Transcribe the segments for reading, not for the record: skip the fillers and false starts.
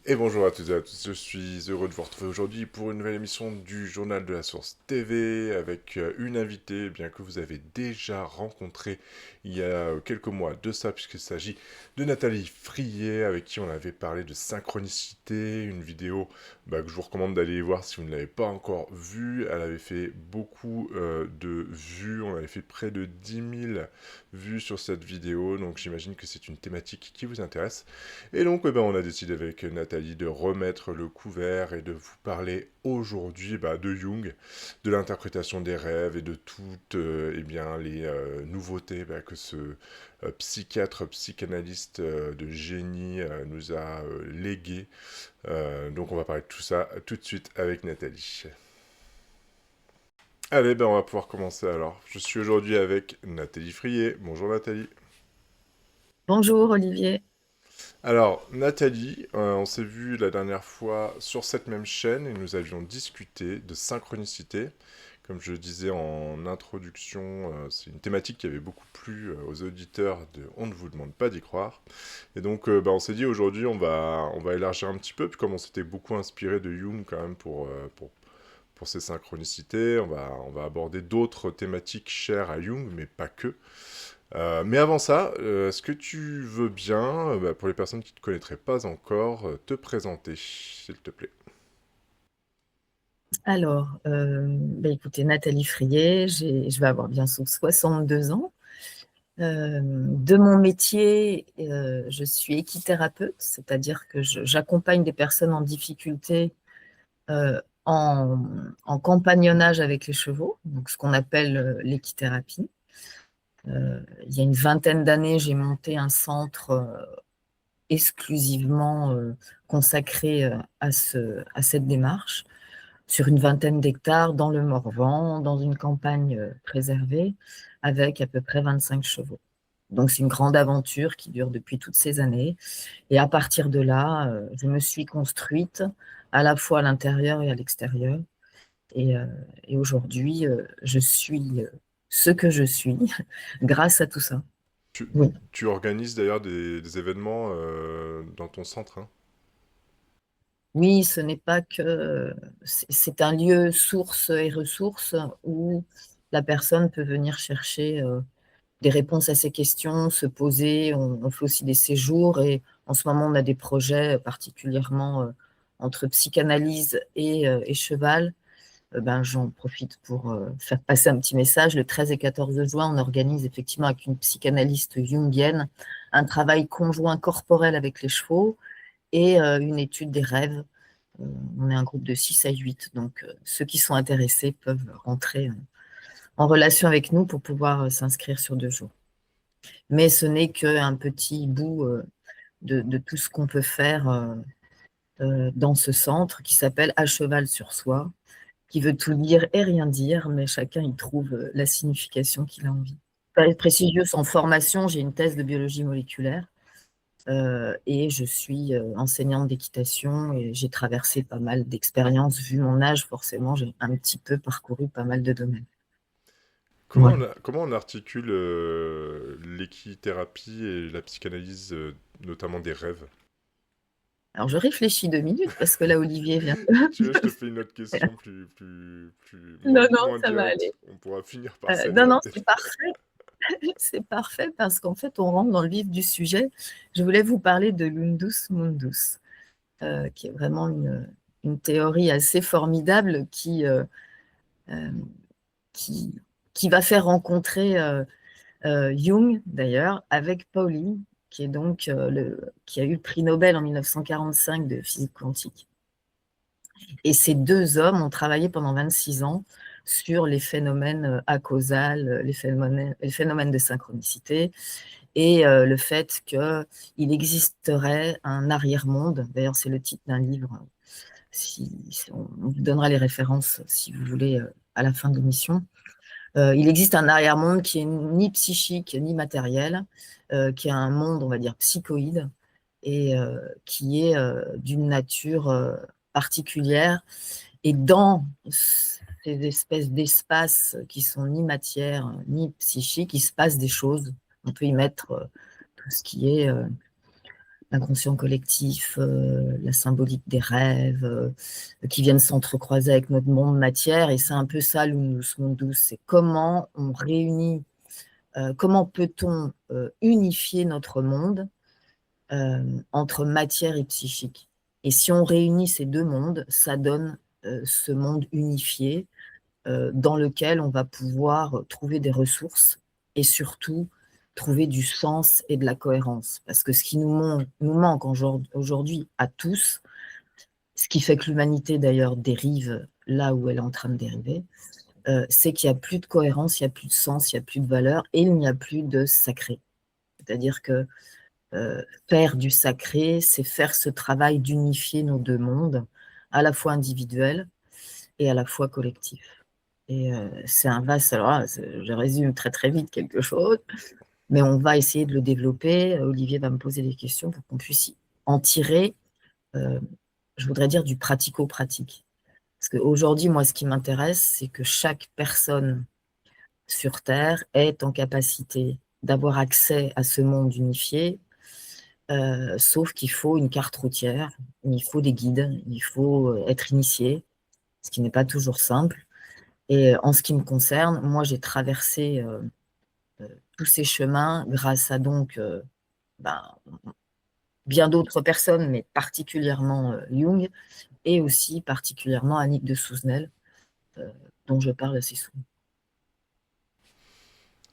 Et bonjour à toutes et à tous, je suis heureux de vous retrouver aujourd'hui pour une nouvelle émission du Journal de la Source TV avec une invitée bien que vous avez déjà rencontrée il y a quelques mois de ça puisqu'il s'agit de Nathalie Frier avec qui on avait parlé de synchronicité, une vidéo que je vous recommande d'aller voir si vous ne l'avez pas encore vue. Elle avait fait beaucoup de vues, on avait fait près de 10 000 vues sur cette vidéo, donc j'imagine que c'est une thématique qui vous intéresse. Et donc, on a décidé avec Nathalie de remettre le couvert et de vous parler aujourd'hui de Jung, de l'interprétation des rêves et de toutes les nouveautés que ce psychiatre, psychanalyste de génie nous a léguées. Donc, on va parler de tout ça tout de suite avec Nathalie. Allez, on va pouvoir commencer alors. Je suis aujourd'hui avec Nathalie Frier. Bonjour Nathalie. Bonjour Olivier. Alors, Nathalie, on s'est vu la dernière fois sur cette même chaîne et nous avions discuté de synchronicité. Comme je disais en introduction, c'est une thématique qui avait beaucoup plu aux auditeurs de On ne vous demande pas d'y croire. Et donc, on s'est dit aujourd'hui, on va élargir un petit peu, puis comme on s'était beaucoup inspiré de Jung quand même pour ces synchronicités, on va aborder d'autres thématiques chères à Jung, mais pas que. Mais avant ça, est-ce que tu veux bien, pour les personnes qui ne te connaîtraient pas encore, te présenter, s'il te plaît? Alors, écoutez, Nathalie Frier, je vais avoir bientôt 62 ans. De mon métier, je suis équithérapeute, c'est-à-dire que j'accompagne des personnes en difficulté en compagnonnage avec les chevaux, donc ce qu'on appelle l'équithérapie. Il y a une vingtaine d'années, j'ai monté un centre exclusivement consacré à cette démarche, sur une vingtaine d'hectares dans le Morvan, dans une campagne préservée, avec à peu près 25 chevaux. Donc c'est une grande aventure qui dure depuis toutes ces années. Et à partir de là, je me suis construite à la fois à l'intérieur et à l'extérieur. Et, euh, et aujourd'hui, je suis ce que je suis grâce à tout ça. Tu, Oui. tu organises d'ailleurs des événements dans ton centre, hein? Oui, ce n'est pas que c'est un lieu source et ressource où la personne peut venir chercher des réponses à ces questions, se poser. On fait aussi des séjours et en ce moment, on a des projets particulièrement entre psychanalyse et cheval. J'en profite pour faire passer un petit message. Le 13 et 14 juin, on organise effectivement avec une psychanalyste jungienne un travail conjoint corporel avec les chevaux et une étude des rêves. On est un groupe de 6 à 8, donc ceux qui sont intéressés peuvent rentrer en relation avec nous pour pouvoir s'inscrire sur 2 jours. Mais ce n'est qu'un petit bout de tout ce qu'on peut faire dans ce centre qui s'appelle À cheval sur soi, qui veut tout dire et rien dire, mais chacun y trouve la signification qu'il a envie. Précieuse en formation, j'ai une thèse de biologie moléculaire et je suis enseignante d'équitation et j'ai traversé pas mal d'expériences. Vu mon âge, forcément, j'ai un petit peu parcouru pas mal de domaines. Voilà. Comment on articule l'équithérapie et la psychanalyse, notamment des rêves? Alors, je réfléchis 2 minutes parce que là, Olivier vient. Tu veux, je te fais une autre question Non, non, moins ça va aller. directe. On pourra finir par Non, celle-là. non, c'est parfait. C'est parfait parce qu'en fait, on rentre dans le vif du sujet. Je voulais vous parler de l'Undus Mundus, qui est vraiment une théorie assez formidable euh, qui, qui va faire rencontrer Jung, d'ailleurs, avec Pauling, qui est donc qui a eu le prix Nobel en 1945 de physique quantique. Et ces deux hommes ont travaillé pendant 26 ans sur les phénomènes acausales, les phénomènes de synchronicité et le fait qu'il existerait un arrière-monde. D'ailleurs, c'est le titre d'un livre. Si on vous donnera les références si vous voulez à la fin de l'émission. Il existe un arrière-monde qui est ni psychique ni matériel, qui est un monde, on va dire, psychoïde et qui est d'une nature particulière. Et dans ces espèces d'espaces qui sont ni matière ni psychique, il se passe des choses. On peut y mettre tout ce qui est l'inconscient collectif, la symbolique des rêves, qui viennent s'entrecroiser avec notre monde matière. Et c'est un peu ça l'Unus Mundus, c'est comment on réunit, comment peut-on unifier notre monde entre matière et psychique. Et si on réunit ces deux mondes, ça donne ce monde unifié dans lequel on va pouvoir trouver des ressources et surtout trouver du sens et de la cohérence. Parce que ce qui nous manque aujourd'hui à tous, ce qui fait que l'humanité d'ailleurs dérive là où elle est en train de dériver, c'est qu'il n'y a plus de cohérence, il n'y a plus de sens, il n'y a plus de valeur et il n'y a plus de sacré. C'est-à-dire que faire du sacré, c'est faire ce travail d'unifier nos deux mondes, à la fois individuels et à la fois collectifs. Et c'est un vaste, alors là, je résume très très vite quelque chose, mais on va essayer de le développer. Olivier va me poser des questions pour qu'on puisse en tirer, je voudrais dire, du pratico-pratique. Parce qu'aujourd'hui, moi, ce qui m'intéresse, c'est que chaque personne sur Terre est en capacité d'avoir accès à ce monde unifié, sauf qu'il faut une carte routière, il faut des guides, il faut être initié, ce qui n'est pas toujours simple. Et en ce qui me concerne, moi, j'ai traversé tous ces chemins grâce à donc ben, bien d'autres personnes, mais particulièrement Jung, et aussi particulièrement Annick de Souzenel, dont je parle assez souvent.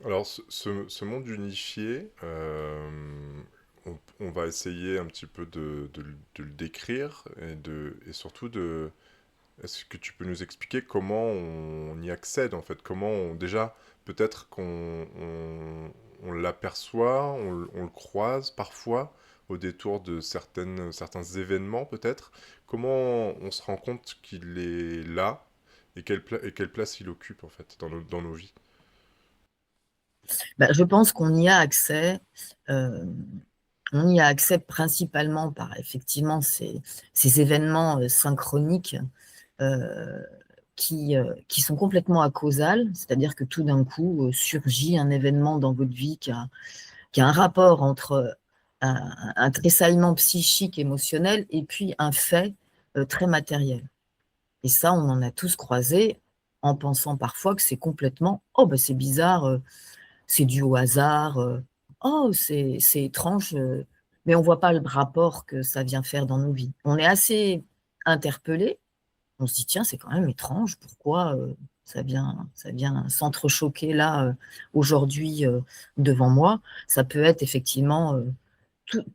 Alors, ce monde unifié, on va essayer un petit peu de le décrire et surtout de... Est-ce que tu peux nous expliquer comment on y accède en fait? Déjà, peut-être on l'aperçoit, on le croise parfois au détour de certains événements peut-être. Comment on se rend compte qu'il est là et quelle place il occupe en fait dans nos vies? Ben, je pense qu'on y a accès. euh, on y a accès principalement par effectivement ces événements synchroniques euh, qui sont complètement acausales, c'est-à-dire que tout d'un coup surgit un événement dans votre vie qui a un rapport entre un tressaillement psychique, émotionnel, et puis un fait très matériel. Et ça, on en a tous croisé en pensant parfois que c'est complètement, oh ben c'est bizarre, c'est dû au hasard, oh c'est étrange, mais on ne voit pas le rapport que ça vient faire dans nos vies. On est assez interpellé, on se dit tiens, c'est quand même étrange, pourquoi ça vient s'entrechoquer là aujourd'hui devant moi. Ça peut être effectivement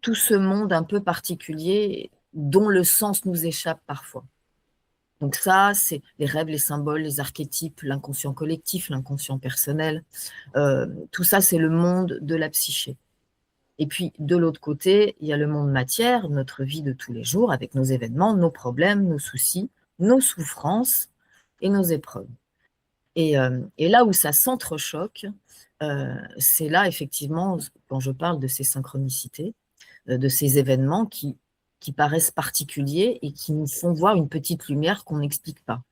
tout ce monde un peu particulier dont le sens nous échappe parfois. Donc ça, c'est les rêves, les symboles, les archétypes, l'inconscient collectif, l'inconscient personnel. Tout ça, c'est le monde de la psyché. Et puis, de l'autre côté, il y a le monde matière, notre vie de tous les jours, avec nos événements, nos problèmes, nos soucis, nos souffrances et nos épreuves. Et là où ça s'entrechoque, c'est là, effectivement, quand je parle de ces synchronicités, de ces événements qui paraissent particuliers et qui nous font voir une petite lumière qu'on n'explique pas.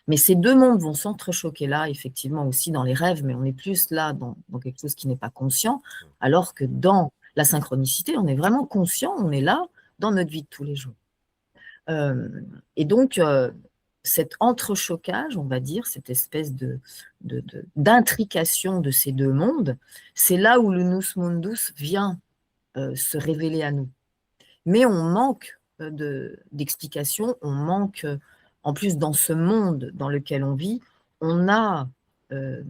Mais ces deux mondes vont s'entrechoquer là, effectivement, aussi dans les rêves, mais on est plus là dans quelque chose qui n'est pas conscient, alors que dans la synchronicité, on est vraiment conscient, on est là dans notre vie de tous les jours. Euh, et donc, cet entrechocage, on va dire, cette espèce d'intrication de ces deux mondes, c'est là où le Nous Mundus vient se révéler à nous. Mais on manque d'explications, on manque, en plus dans ce monde dans lequel on vit, on a, euh,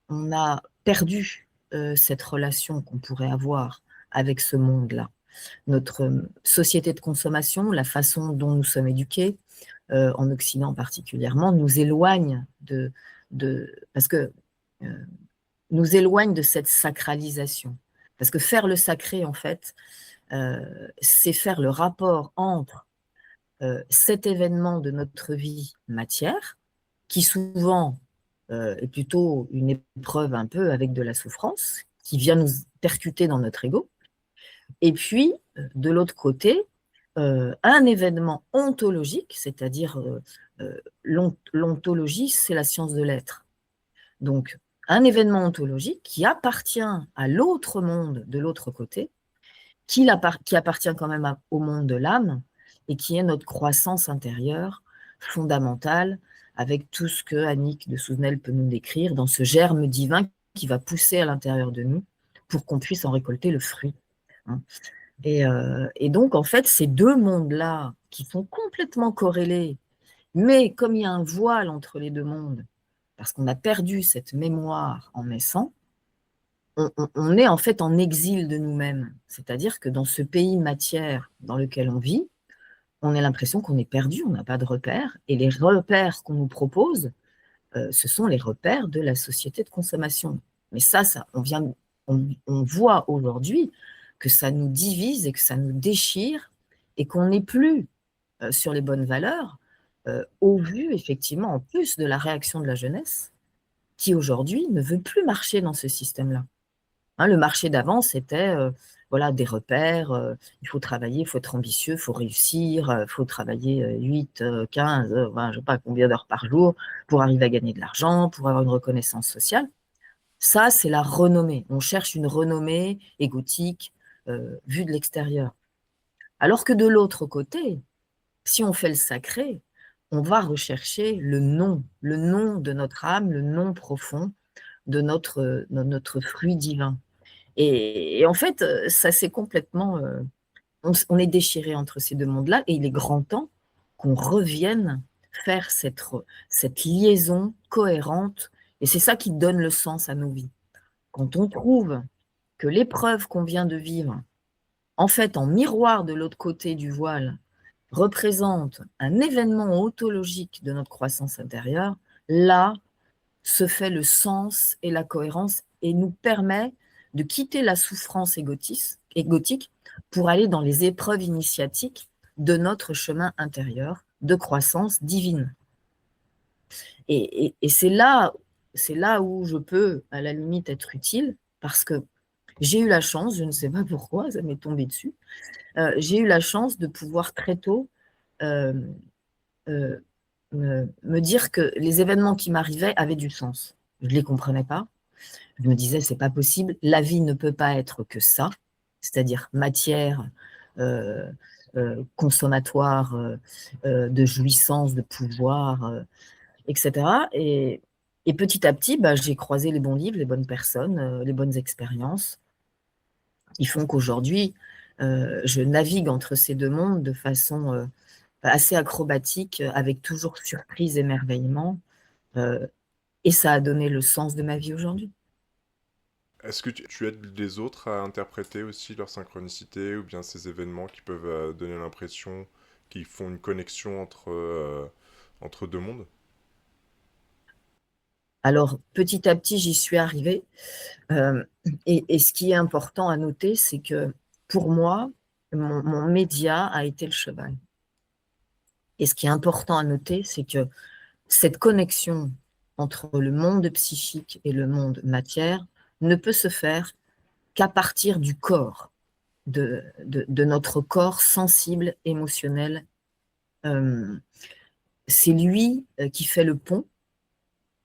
on a perdu cette relation qu'on pourrait avoir avec ce monde-là. Notre société de consommation, la façon dont nous sommes éduqués, en Occident particulièrement, nous éloigne parce que nous éloigne de cette sacralisation. Parce que faire le sacré, en fait, c'est faire le rapport entre cet événement de notre vie matière, qui souvent est plutôt une épreuve un peu avec de la souffrance, qui vient nous percuter dans notre ego, et puis, de l'autre côté, un événement ontologique, c'est-à-dire l'ontologie, c'est la science de l'être. Donc, un événement ontologique qui appartient à l'autre monde de l'autre côté, qui appartient quand même au monde de l'âme et qui est notre croissance intérieure fondamentale, avec tout ce que Annick de Souvenel peut nous décrire dans ce germe divin qui va pousser à l'intérieur de nous pour qu'on puisse en récolter le fruit. Hein. Et donc, en fait, ces deux mondes-là, qui sont complètement corrélés, mais comme il y a un voile entre les deux mondes, parce qu'on a perdu cette mémoire en naissant, on est en fait en exil de nous-mêmes. C'est-à-dire que dans ce pays matière dans lequel on vit, on a l'impression qu'on est perdu, on n'a pas de repères, et les repères qu'on nous propose, ce sont les repères de la société de consommation. Mais ça on voit aujourd'hui que ça nous divise et que ça nous déchire, et qu'on n'est plus sur les bonnes valeurs, au vu effectivement en plus de la réaction de la jeunesse, qui aujourd'hui ne veut plus marcher dans ce système-là. Hein, le marché d'avant, c'était voilà, des repères, il faut travailler, il faut être ambitieux, il faut réussir, il faut travailler 8, 15, 20, je ne sais pas combien d'heures par jour pour arriver à gagner de l'argent, pour avoir une reconnaissance sociale. Ça, c'est la renommée. On cherche une renommée égotique vue de l'extérieur. Alors que de l'autre côté, si on fait le sacré, on va rechercher le nom de notre âme, le nom profond de notre fruit divin. Et en fait, ça c'est complètement... on est déchiré entre ces deux mondes-là, et il est grand temps qu'on revienne faire cette liaison cohérente, et c'est ça qui donne le sens à nos vies. Quand on trouve que l'épreuve qu'on vient de vivre, en fait, en miroir de l'autre côté du voile, représente un événement ontologique de notre croissance intérieure, là se fait le sens et la cohérence, et nous permet de quitter la souffrance égotique pour aller dans les épreuves initiatiques de notre chemin intérieur de croissance divine. Et c'est là où je peux, à la limite, être utile, parce que j'ai eu la chance, je ne sais pas pourquoi, ça m'est tombé dessus, j'ai eu la chance de pouvoir très tôt euh, euh, me dire que les événements qui m'arrivaient avaient du sens. Je ne les comprenais pas. Je me disais, c'est pas possible. La vie ne peut pas être que ça, c'est-à-dire matière, euh, consommatoire, de jouissance, de pouvoir, etc. Et petit à petit, bah, j'ai croisé les bons livres, les bonnes personnes, les bonnes expériences, qui font qu'aujourd'hui, je navigue entre ces deux mondes de façon assez acrobatique, avec toujours surprise, émerveillement, et ça a donné le sens de ma vie aujourd'hui. Est-ce que tu aides les autres à interpréter aussi leur synchronicité ou bien ces événements qui peuvent donner l'impression qu'ils font une connexion entre deux mondes? Alors, petit à petit, j'y suis arrivée. Euh, et ce qui est important à noter, c'est que pour moi, mon média a été le cheval. Et ce qui est important à noter, c'est que cette connexion entre le monde psychique et le monde matière ne peut se faire qu'à partir du corps, de notre corps sensible, émotionnel. Euh, c'est lui qui fait le pont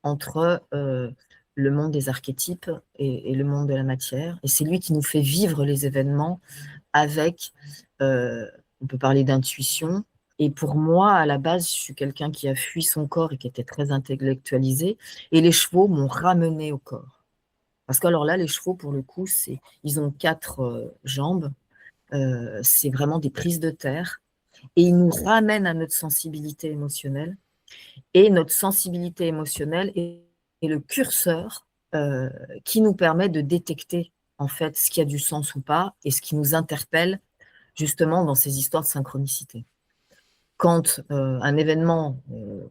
entre le monde des archétypes et le monde de la matière. Et c'est lui qui nous fait vivre les événements avec, on peut parler d'intuition. Et pour moi, à la base, je suis quelqu'un qui a fui son corps et qui était très intellectualisé. Et les chevaux m'ont ramené au corps. Parce que alors là, les chevaux, pour le coup, ils ont 4 jambes. C'est vraiment des prises de terre. Et ils nous ramènent à notre sensibilité émotionnelle. Et notre sensibilité émotionnelle est le curseur qui nous permet de détecter en fait ce qui a du sens ou pas, et ce qui nous interpelle justement dans ces histoires de synchronicité. Quand un événement,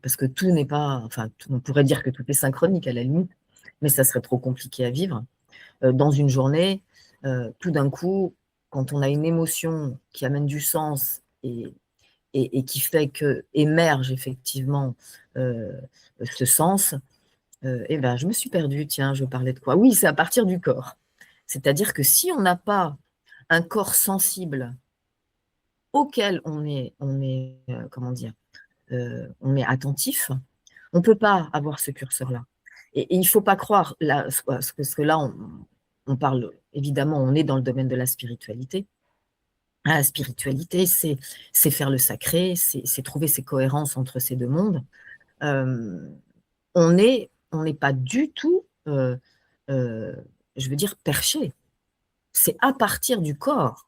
parce que tout n'est pas, enfin, on pourrait dire que tout est synchronique à la limite, mais ça serait trop compliqué à vivre. Dans une journée, tout d'un coup, quand on a une émotion qui amène du sens et qui fait que émerge effectivement euh, ce sens, eh ben, je me suis perdue. Tiens, je parlais de quoi? Oui, c'est à partir du corps. C'est-à-dire que si on n'a pas un corps sensible auquel comment dire, on est attentif, on ne peut pas avoir ce curseur-là. Et il ne faut pas croire, là, parce que là, on parle, évidemment, on est dans le domaine de la spiritualité, à la spiritualité, c'est faire le sacré, c'est trouver ces cohérences entre ces deux mondes. Euh, on n'est pas du tout, euh, je veux dire, perché. C'est à partir du corps,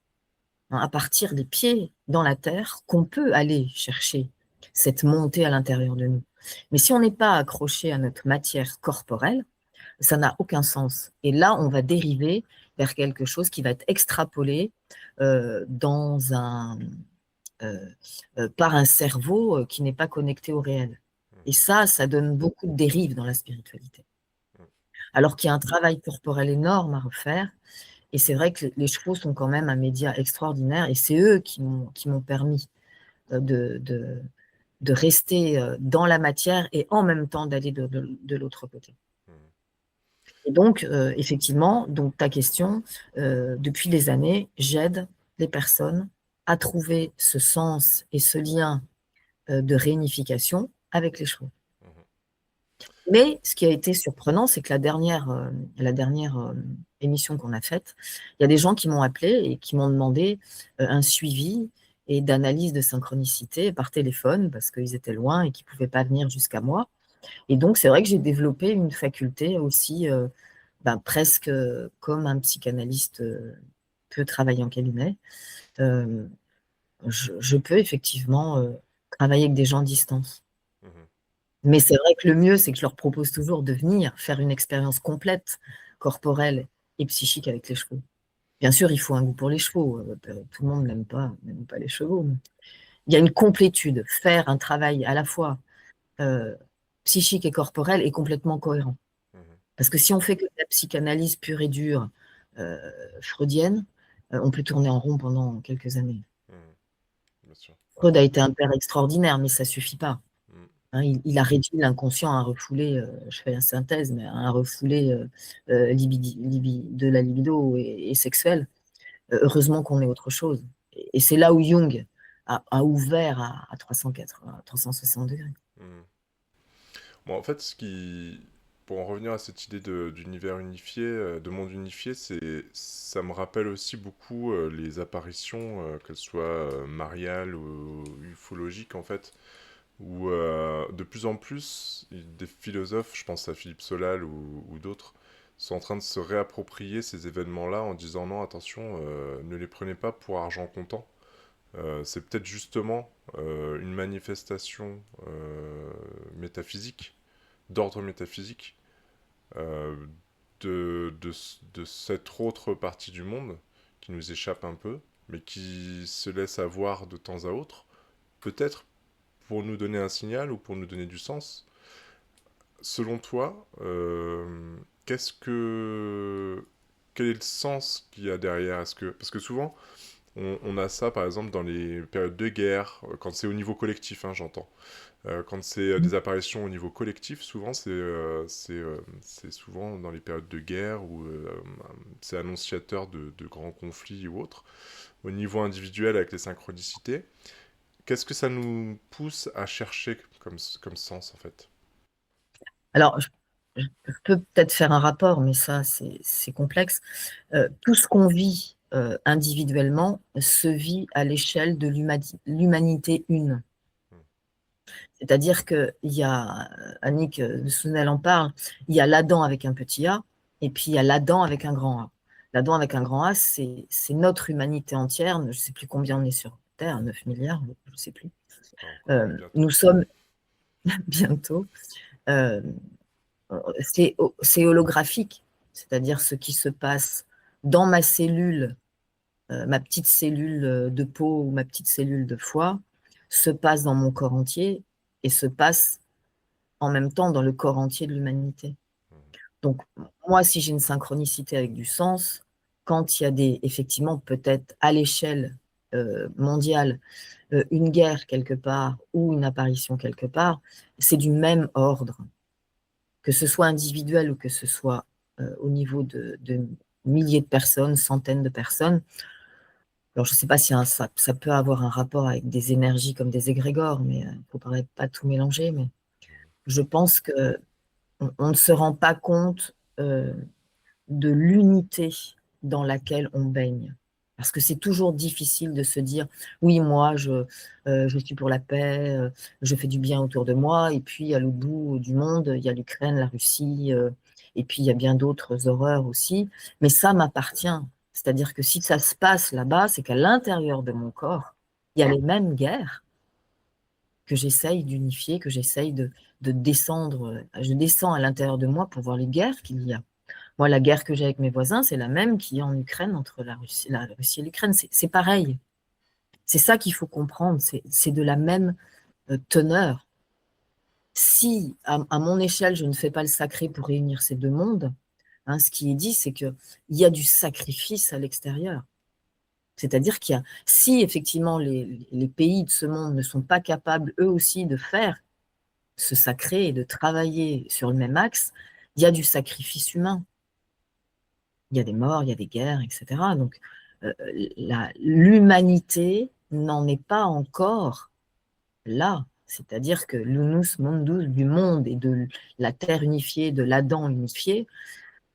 hein, à partir des pieds dans la terre, qu'on peut aller chercher cette montée à l'intérieur de nous. Mais si on n'est pas accroché à notre matière corporelle, ça n'a aucun sens. Et là, on va dériver vers quelque chose qui va être extrapolé dans euh, par un cerveau qui n'est pas connecté au réel. Mm. Et ça donne beaucoup de dérives dans la spiritualité. Mm. Alors qu'il y a un travail corporel énorme à refaire. Et c'est vrai que les chevaux sont quand même un média extraordinaire. Et c'est eux qui m'ont permis de rester dans la matière et en même temps d'aller de l'autre côté. Mm. Et donc, effectivement, donc ta question, depuis des années, j'aide les personnes à trouver ce sens et ce lien de réunification avec les chevaux. Mhm. Mais ce qui a été surprenant, c'est que la dernière émission qu'on a faite, il y a des gens qui m'ont appelé et qui m'ont demandé un suivi et d'analyse de synchronicité par téléphone parce qu'ils étaient loin et qu'ils ne pouvaient pas venir jusqu'à moi. Et donc, c'est vrai que j'ai développé une faculté aussi, presque comme un psychanalyste peut travailler en cabinet. Euh, je peux effectivement travailler avec des gens à distance. Mhm. Mais c'est vrai que le mieux, c'est que je leur propose toujours de venir faire une expérience complète, corporelle et psychique avec les chevaux. Bien sûr, il faut un goût pour les chevaux. Tout le monde n'aime pas les chevaux. Mais il y a une complétude. Faire un travail à la fois euh, psychique et corporel est complètement cohérent. Mhm. Parce que si on fait que de la psychanalyse pure et dure, euh, freudienne, on peut tourner en rond pendant quelques années. Mhm. Bien sûr. Freud a été un père extraordinaire, mais ça suffit pas. Mm. Hein, il a réduit l'inconscient à un refoulé, je fais la synthèse, mais à un refoulé de la libido et sexuelle. Heureusement qu'on est autre chose. Et c'est là où Jung a ouvert à 380, à 360 degrés. Mm. Bon, en fait, pour en revenir à cette idée d'univers unifié, de monde unifié, ça me rappelle aussi beaucoup les apparitions, qu'elles soient mariales ou ufologiques, en fait, où de plus en plus, des philosophes, je pense à Philippe Solal ou d'autres, sont en train de se réapproprier ces événements-là en disant non, attention, ne les prenez pas pour argent comptant. C'est peut-être justement une manifestation métaphysique, d'ordre métaphysique, euh, de cette autre partie du monde qui nous échappe un peu, mais qui se laisse avoir de temps à autre, peut-être pour nous donner un signal ou pour nous donner du sens. Selon toi, quel est le sens qu'il y a derrière? Parce que souvent, on a ça, par exemple, dans les périodes de guerre, quand c'est au niveau collectif, hein, j'entends. Quand c'est des apparitions au niveau collectif, souvent, c'est souvent dans les périodes de guerre où c'est annonciateur de grands conflits ou autres. Au niveau individuel, avec les synchronicités, qu'est-ce que ça nous pousse à chercher comme sens, en fait? Alors, je peux peut-être faire un rapport, mais ça, c'est complexe. Tout ce qu'on vit individuellement se vit à l'échelle de l'humanité une. Hmm. C'est-à-dire qu'il y a, Annick de Sounel en parle, il y a l'Adam avec un petit a, et puis il y a l'Adam avec un grand A. L'Adam avec un grand A, c'est notre humanité entière. Je ne sais plus combien on est sur Terre, 9 milliards, je ne sais plus. Encore bientôt. Nous sommes bientôt. euh, c'est holographique, c'est-à-dire ce qui se passe dans ma cellule, ma petite cellule de peau ou ma petite cellule de foie, se passe dans mon corps entier et se passe en même temps dans le corps entier de l'humanité. Hmm. Donc, moi, si j'ai une synchronicité avec du sens, quand il y a effectivement, peut-être à l'échelle mondiale, une guerre quelque part ou une apparition quelque part, c'est du même ordre, que ce soit individuel ou que ce soit au niveau de milliers de personnes, centaines de personnes. Alors, je ne sais pas si ça peut avoir un rapport avec des énergies comme des égrégores, mais il ne faudrait pas tout mélanger. Mais je pense que on ne se rend pas compte de l'unité dans laquelle on baigne. Parce que c'est toujours difficile de se dire: «Oui, moi, je suis pour la paix, je fais du bien autour de moi et puis à l'autre bout du monde, il y a l'Ukraine, la Russie, et puis il y a bien d'autres horreurs aussi, mais ça m'appartient». C'est-à-dire que si ça se passe là-bas, c'est qu'à l'intérieur de mon corps, il y a les mêmes guerres que j'essaye d'unifier, que j'essaye de descendre, je descends à l'intérieur de moi pour voir les guerres qu'il y a. Moi, la guerre que j'ai avec mes voisins, c'est la même qu'il y a en Ukraine entre la Russie et l'Ukraine. C'est pareil. C'est ça qu'il faut comprendre. C'est de la même teneur. Si, à mon échelle, je ne fais pas le sacré pour réunir ces deux mondes, hein, ce qui est dit, c'est qu'il y a du sacrifice à l'extérieur. C'est-à-dire qu'il y a, si effectivement les pays de ce monde ne sont pas capables, eux aussi, de faire ce sacré et de travailler sur le même axe, il y a du sacrifice humain. Il y a des morts, il y a des guerres, etc. Donc, l'humanité n'en est pas encore là. C'est-à-dire que l'unus mundus du monde et de la terre unifiée, de l'Adam unifié,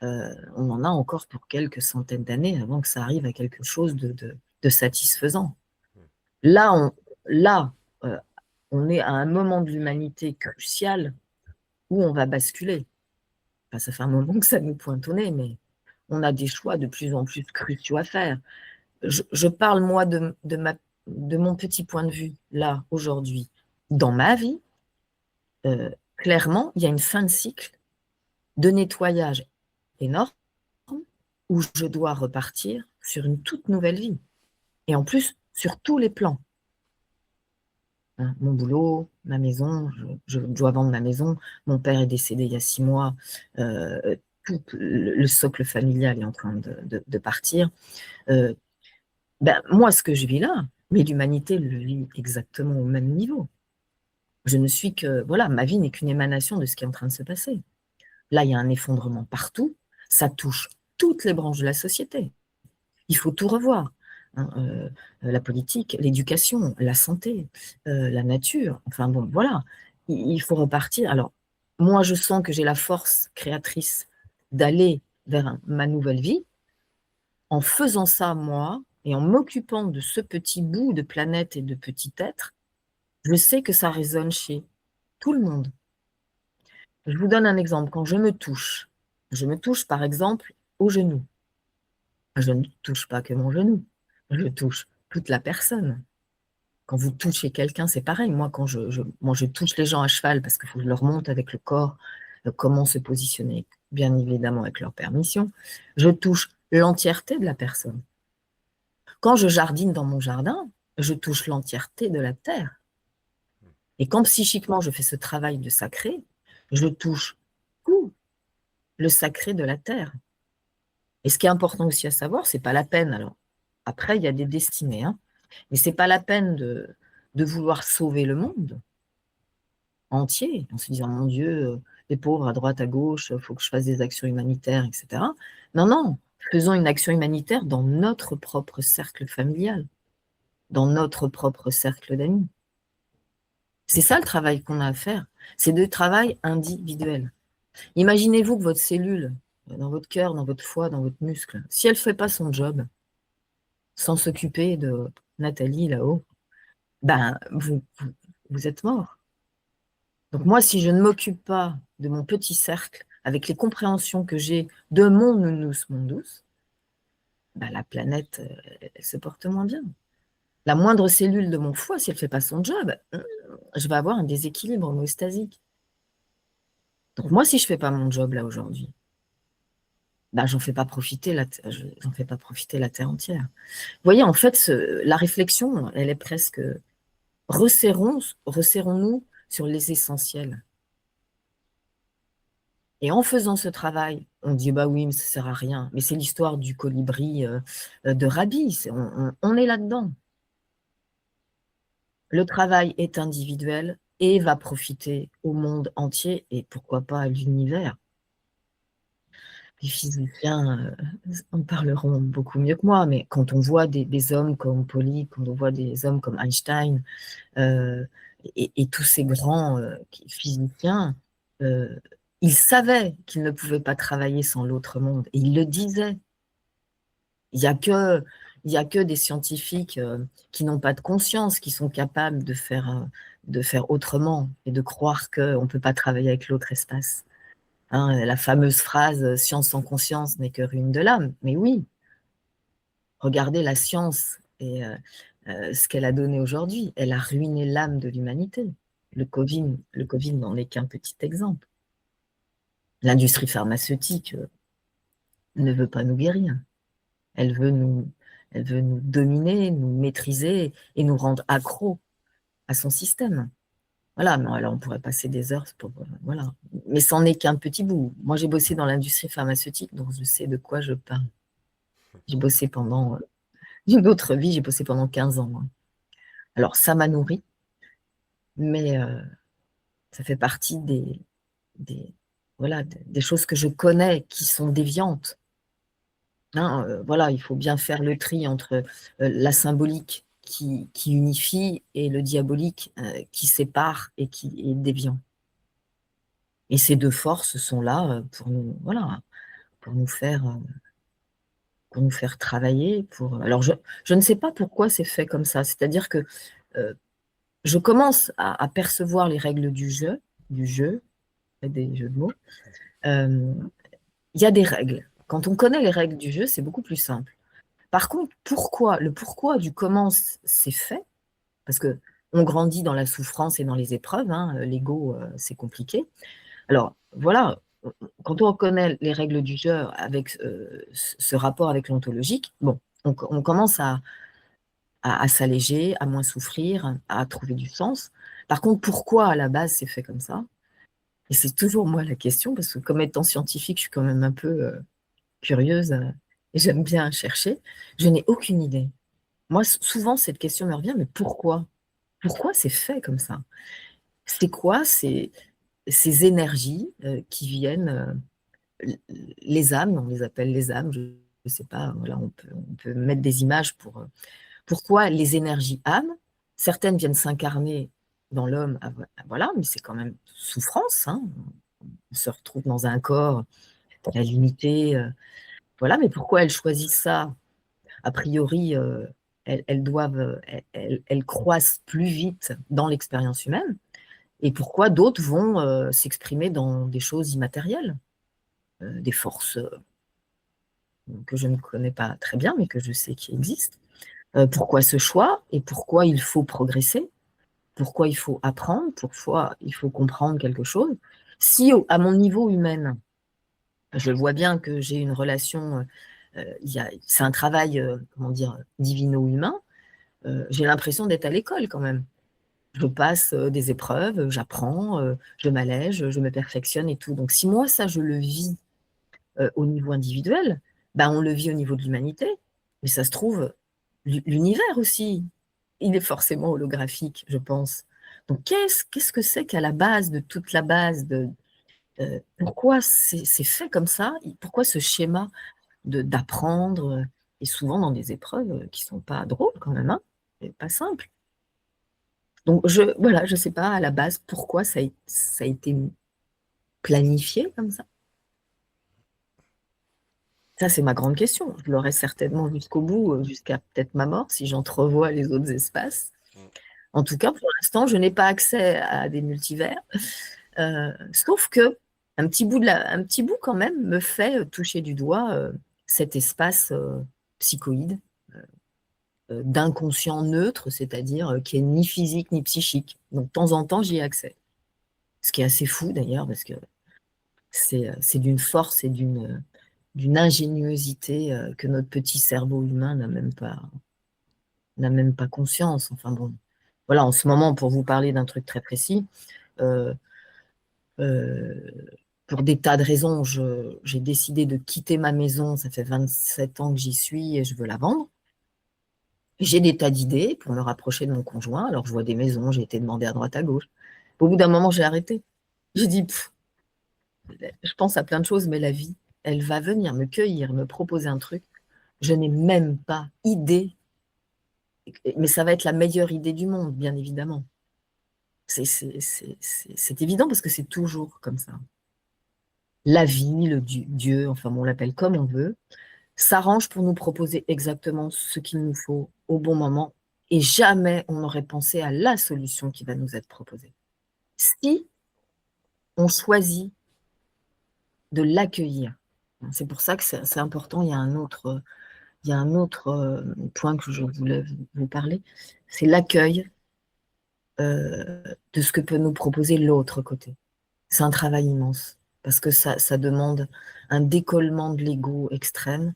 on en a encore pour quelques centaines d'années avant que ça arrive à quelque chose de satisfaisant. Là, là on est à un moment de l'humanité crucial où on va basculer. Enfin, ça fait un moment que ça nous pointe au nez, mais on a des choix de plus en plus cruciaux à faire. Je parle, moi, de mon petit point de vue, là, aujourd'hui. Dans ma vie, clairement, il y a une fin de cycle de nettoyage énorme où je dois repartir sur une toute nouvelle vie. Et en plus, sur tous les plans. Hein, mon boulot, ma maison, je dois vendre ma maison. Mon père est décédé il y a 6 mois. Tout le socle familial est en train de partir. Moi, ce que je vis là, mais l'humanité le vit exactement au même niveau. Je ne suis que, voilà, ma vie n'est qu'une émanation de ce qui est en train de se passer. Là, il y a un effondrement partout. Ça touche toutes les branches de la société. Il faut tout revoir. Hein, la politique, l'éducation, la santé, la nature. Enfin bon, voilà. Il faut repartir. Alors, moi, je sens que j'ai la force créatrice d'aller vers ma nouvelle vie. En faisant ça, moi, et en m'occupant de ce petit bout de planète et de petit être, je sais que ça résonne chez tout le monde. Je vous donne un exemple. Quand je me touche par exemple au genou. Je ne touche pas que mon genou, je touche toute la personne. Quand vous touchez quelqu'un, c'est pareil. Moi, quand je touche les gens à cheval parce qu'il faut que je leur montre avec le corps comment se positionner, bien évidemment avec leur permission, je touche l'entièreté de la personne. Quand je jardine dans mon jardin, je touche l'entièreté de la terre. Et quand psychiquement je fais ce travail de sacré, je touche tout le sacré de la terre. Et ce qui est important aussi à savoir, c'est pas la peine. Alors, après, il y a des destinées, hein, mais c'est pas la peine de vouloir sauver le monde entier, en se disant, mon Dieu, les pauvres à droite, à gauche, il faut que je fasse des actions humanitaires, etc. Non, non, faisons une action humanitaire dans notre propre cercle familial, dans notre propre cercle d'amis. C'est ça le travail qu'on a à faire, c'est du travail individuel. Imaginez-vous que votre cellule, dans votre cœur, dans votre foie, dans votre muscle, si elle ne fait pas son job, sans s'occuper de Nathalie là-haut, ben, vous êtes mort. Donc moi, si je ne m'occupe pas de mon petit cercle, avec les compréhensions que j'ai de mon nounous mondus, ben, la planète, elle se porte moins bien. La moindre cellule de mon foie, si elle ne fait pas son job, je vais avoir un déséquilibre homéostasique. Donc moi, si je ne fais pas mon job là aujourd'hui, ben, j'en fais pas profiter la Terre entière. Vous voyez, en fait, la réflexion, elle est presque resserrons-nous sur les essentiels. Et en faisant ce travail, on dit bah oui, mais ça sert à rien. Mais c'est l'histoire du colibri de Rabi. On est là-dedans. Le travail est individuel et va profiter au monde entier et pourquoi pas à l'univers. Les physiciens en parleront beaucoup mieux que moi, mais quand on voit des hommes comme Pauli, quand on voit des hommes comme Einstein et tous ces grands physiciens, ils savaient qu'ils ne pouvaient pas travailler sans l'autre monde et ils le disaient. Il n'y a que Il n'y a que des scientifiques qui n'ont pas de conscience, qui sont capables de faire autrement et de croire qu'on ne peut pas travailler avec l'autre espace. Hein, la fameuse phrase science sans conscience n'est que ruine de l'âme. Mais oui, regardez la science et ce qu'elle a donné aujourd'hui. Elle a ruiné l'âme de l'humanité. Le Covid n'en est qu'un petit exemple. L'industrie pharmaceutique ne veut pas nous guérir. Elle veut nous dominer, nous maîtriser et nous rendre accros à son système. Voilà, mais alors on pourrait passer des heures pour. Voilà. Mais c'en est qu'un petit bout. Moi, j'ai bossé dans l'industrie pharmaceutique, donc je sais de quoi je parle. J'ai bossé pendant une autre vie, j'ai bossé pendant 15 ans. Hein. Alors, ça m'a nourri, mais ça fait partie voilà, des choses que je connais qui sont déviantes. Hein, voilà, il faut bien faire le tri entre la symbolique qui unifie et le diabolique qui sépare et qui est déviant. Et ces deux forces sont là pour nous, voilà, pour nous faire travailler. Alors, je ne sais pas pourquoi c'est fait comme ça. C'est-à-dire que je commence à percevoir les règles du jeu, des jeux de mots. Il y a des règles. Quand on connaît les règles du jeu, c'est beaucoup plus simple. Par contre, le pourquoi du comment c'est fait, parce que on grandit dans la souffrance et dans les épreuves, hein, l'ego, c'est compliqué. Alors, voilà, quand on reconnaît les règles du jeu avec ce rapport avec l'ontologique, bon, on commence à s'alléger, à moins souffrir, à trouver du sens. Par contre, pourquoi à la base c'est fait comme ça? Et c'est toujours moi la question, parce que comme étant scientifique, je suis quand même un peu curieuse et j'aime bien chercher. Je n'ai aucune idée. Moi, souvent, cette question me revient, mais pourquoi? Pourquoi c'est fait comme ça? C'est quoi ces énergies qui viennent, les âmes, on les appelle les âmes, je ne sais pas, voilà, on peut mettre des images pour. Pourquoi les énergies âmes, certaines viennent s'incarner dans l'homme, voilà, mais c'est quand même souffrance, hein. On se retrouve dans un corps, la limité, voilà, mais pourquoi elles choisissent ça? A priori, elles doivent, elles croissent plus vite dans l'expérience humaine, et pourquoi d'autres vont s'exprimer dans des choses immatérielles, des forces que je ne connais pas très bien, mais que je sais qui existent. Pourquoi ce choix et pourquoi il faut progresser? Pourquoi il faut apprendre? Pourquoi il faut comprendre quelque chose? Si à mon niveau humain, je vois bien que j'ai une relation, c'est un travail, comment dire, divino-humain, j'ai l'impression d'être à l'école quand même. Je passe des épreuves, j'apprends, je m'allège, je me perfectionne et tout. Donc si moi, ça, je le vis au niveau individuel, ben, on le vit au niveau de l'humanité. Mais ça se trouve, l'univers aussi, il est forcément holographique, je pense. Donc qu'est-ce que c'est qu'à la base de toute la base pourquoi c'est fait comme ça? Pourquoi ce schéma d'apprendre et souvent dans des épreuves qui sont pas drôles quand même, hein, et pas simples. Donc voilà, je sais pas à la base pourquoi ça a été planifié comme ça. Ça, c'est ma grande question. Je l'aurai certainement jusqu'au bout, jusqu'à peut-être ma mort, si j'entrevois les autres espaces. En tout cas, pour l'instant, je n'ai pas accès à des multivers, sauf que un petit bout quand même me fait toucher du doigt cet espace psychoïde, d'inconscient neutre, c'est-à-dire qui est ni physique ni psychique. Donc, de temps en temps, j'y ai accès. Ce qui est assez fou d'ailleurs, parce que c'est d'une force et d'une ingéniosité que notre petit cerveau humain n'a même pas conscience. Enfin bon, voilà, en ce moment, pour vous parler d'un truc très précis, euh, euh, pour des tas de raisons, j'ai décidé de quitter ma maison. Ça fait 27 ans que j'y suis et je veux la vendre. J'ai des tas d'idées pour me rapprocher de mon conjoint. Alors, je vois des maisons, j'ai été demander à droite à gauche. Au bout d'un moment, j'ai arrêté. J'ai dit, je pense à plein de choses, mais la vie, elle va venir me cueillir, me proposer un truc. Je n'ai même pas idée, mais ça va être la meilleure idée du monde, bien évidemment. C'est évident parce que c'est toujours comme ça. La vie, Dieu, enfin, on l'appelle comme on veut, s'arrange pour nous proposer exactement ce qu'il nous faut au bon moment et jamais on n'aurait pensé à la solution qui va nous être proposée. Si on choisit de l'accueillir. C'est pour ça que c'est important. Il y a un autre point que je voulais vous parler, c'est l'accueil de ce que peut nous proposer l'autre côté. C'est un travail immense parce que ça demande un décollement de l'ego extrême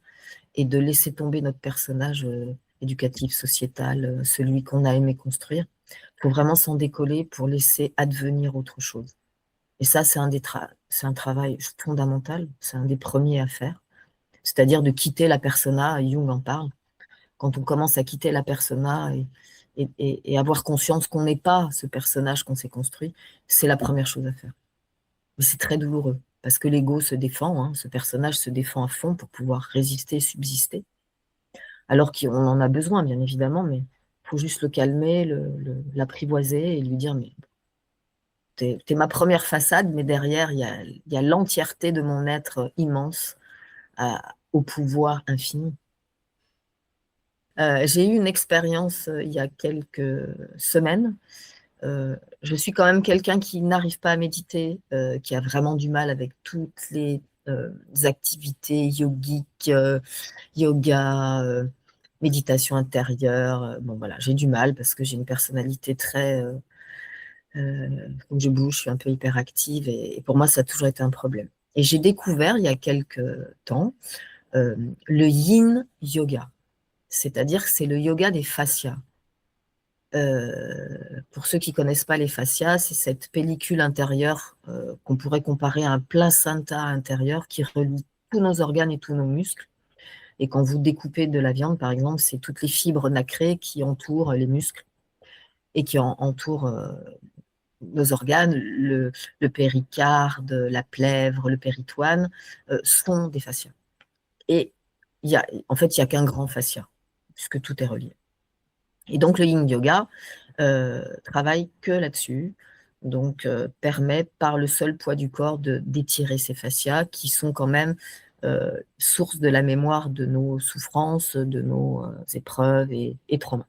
et de laisser tomber notre personnage éducatif, sociétal, celui qu'on a aimé construire. Il faut vraiment s'en décoller pour laisser advenir autre chose. Et ça, c'est un travail fondamental, c'est un des premiers à faire, c'est-à-dire de quitter la persona, Jung en parle. Quand on commence à quitter la persona et avoir conscience qu'on n'est pas ce personnage qu'on s'est construit, c'est la première chose à faire. Mais c'est très douloureux, parce que l'ego se défend, hein, ce personnage se défend à fond pour pouvoir résister, subsister, alors qu'on en a besoin, bien évidemment, mais il faut juste le calmer, l'apprivoiser et lui dire, mais t'es ma première façade, mais derrière, il y a l'entièreté de mon être immense au pouvoir infini. J'ai eu une expérience il y a quelques semaines. Je suis quand même quelqu'un qui n'arrive pas à méditer, qui a vraiment du mal avec toutes les activités yogiques, yoga, méditation intérieure. Bon voilà, j'ai du mal parce que j'ai une personnalité très... quand je bouge, je suis un peu hyperactive et pour moi, ça a toujours été un problème. Et j'ai découvert il y a quelques temps le yin yoga, c'est-à-dire que c'est le yoga des fascias. Pour ceux qui ne connaissent pas les fascias, c'est cette pellicule intérieure qu'on pourrait comparer à un placenta intérieur qui relie tous nos organes et tous nos muscles. Et quand vous découpez de la viande, par exemple, c'est toutes les fibres nacrées qui entourent les muscles et qui entourent nos organes, le péricarde, la plèvre, le péritoine, sont des fascias. Et en fait, il n'y a qu'un grand fascia, puisque tout est relié. Et donc, le yin yoga travaille que là-dessus, donc permet par le seul poids du corps d'étirer ces fascias qui sont quand même source de la mémoire de nos souffrances, de nos épreuves et traumas.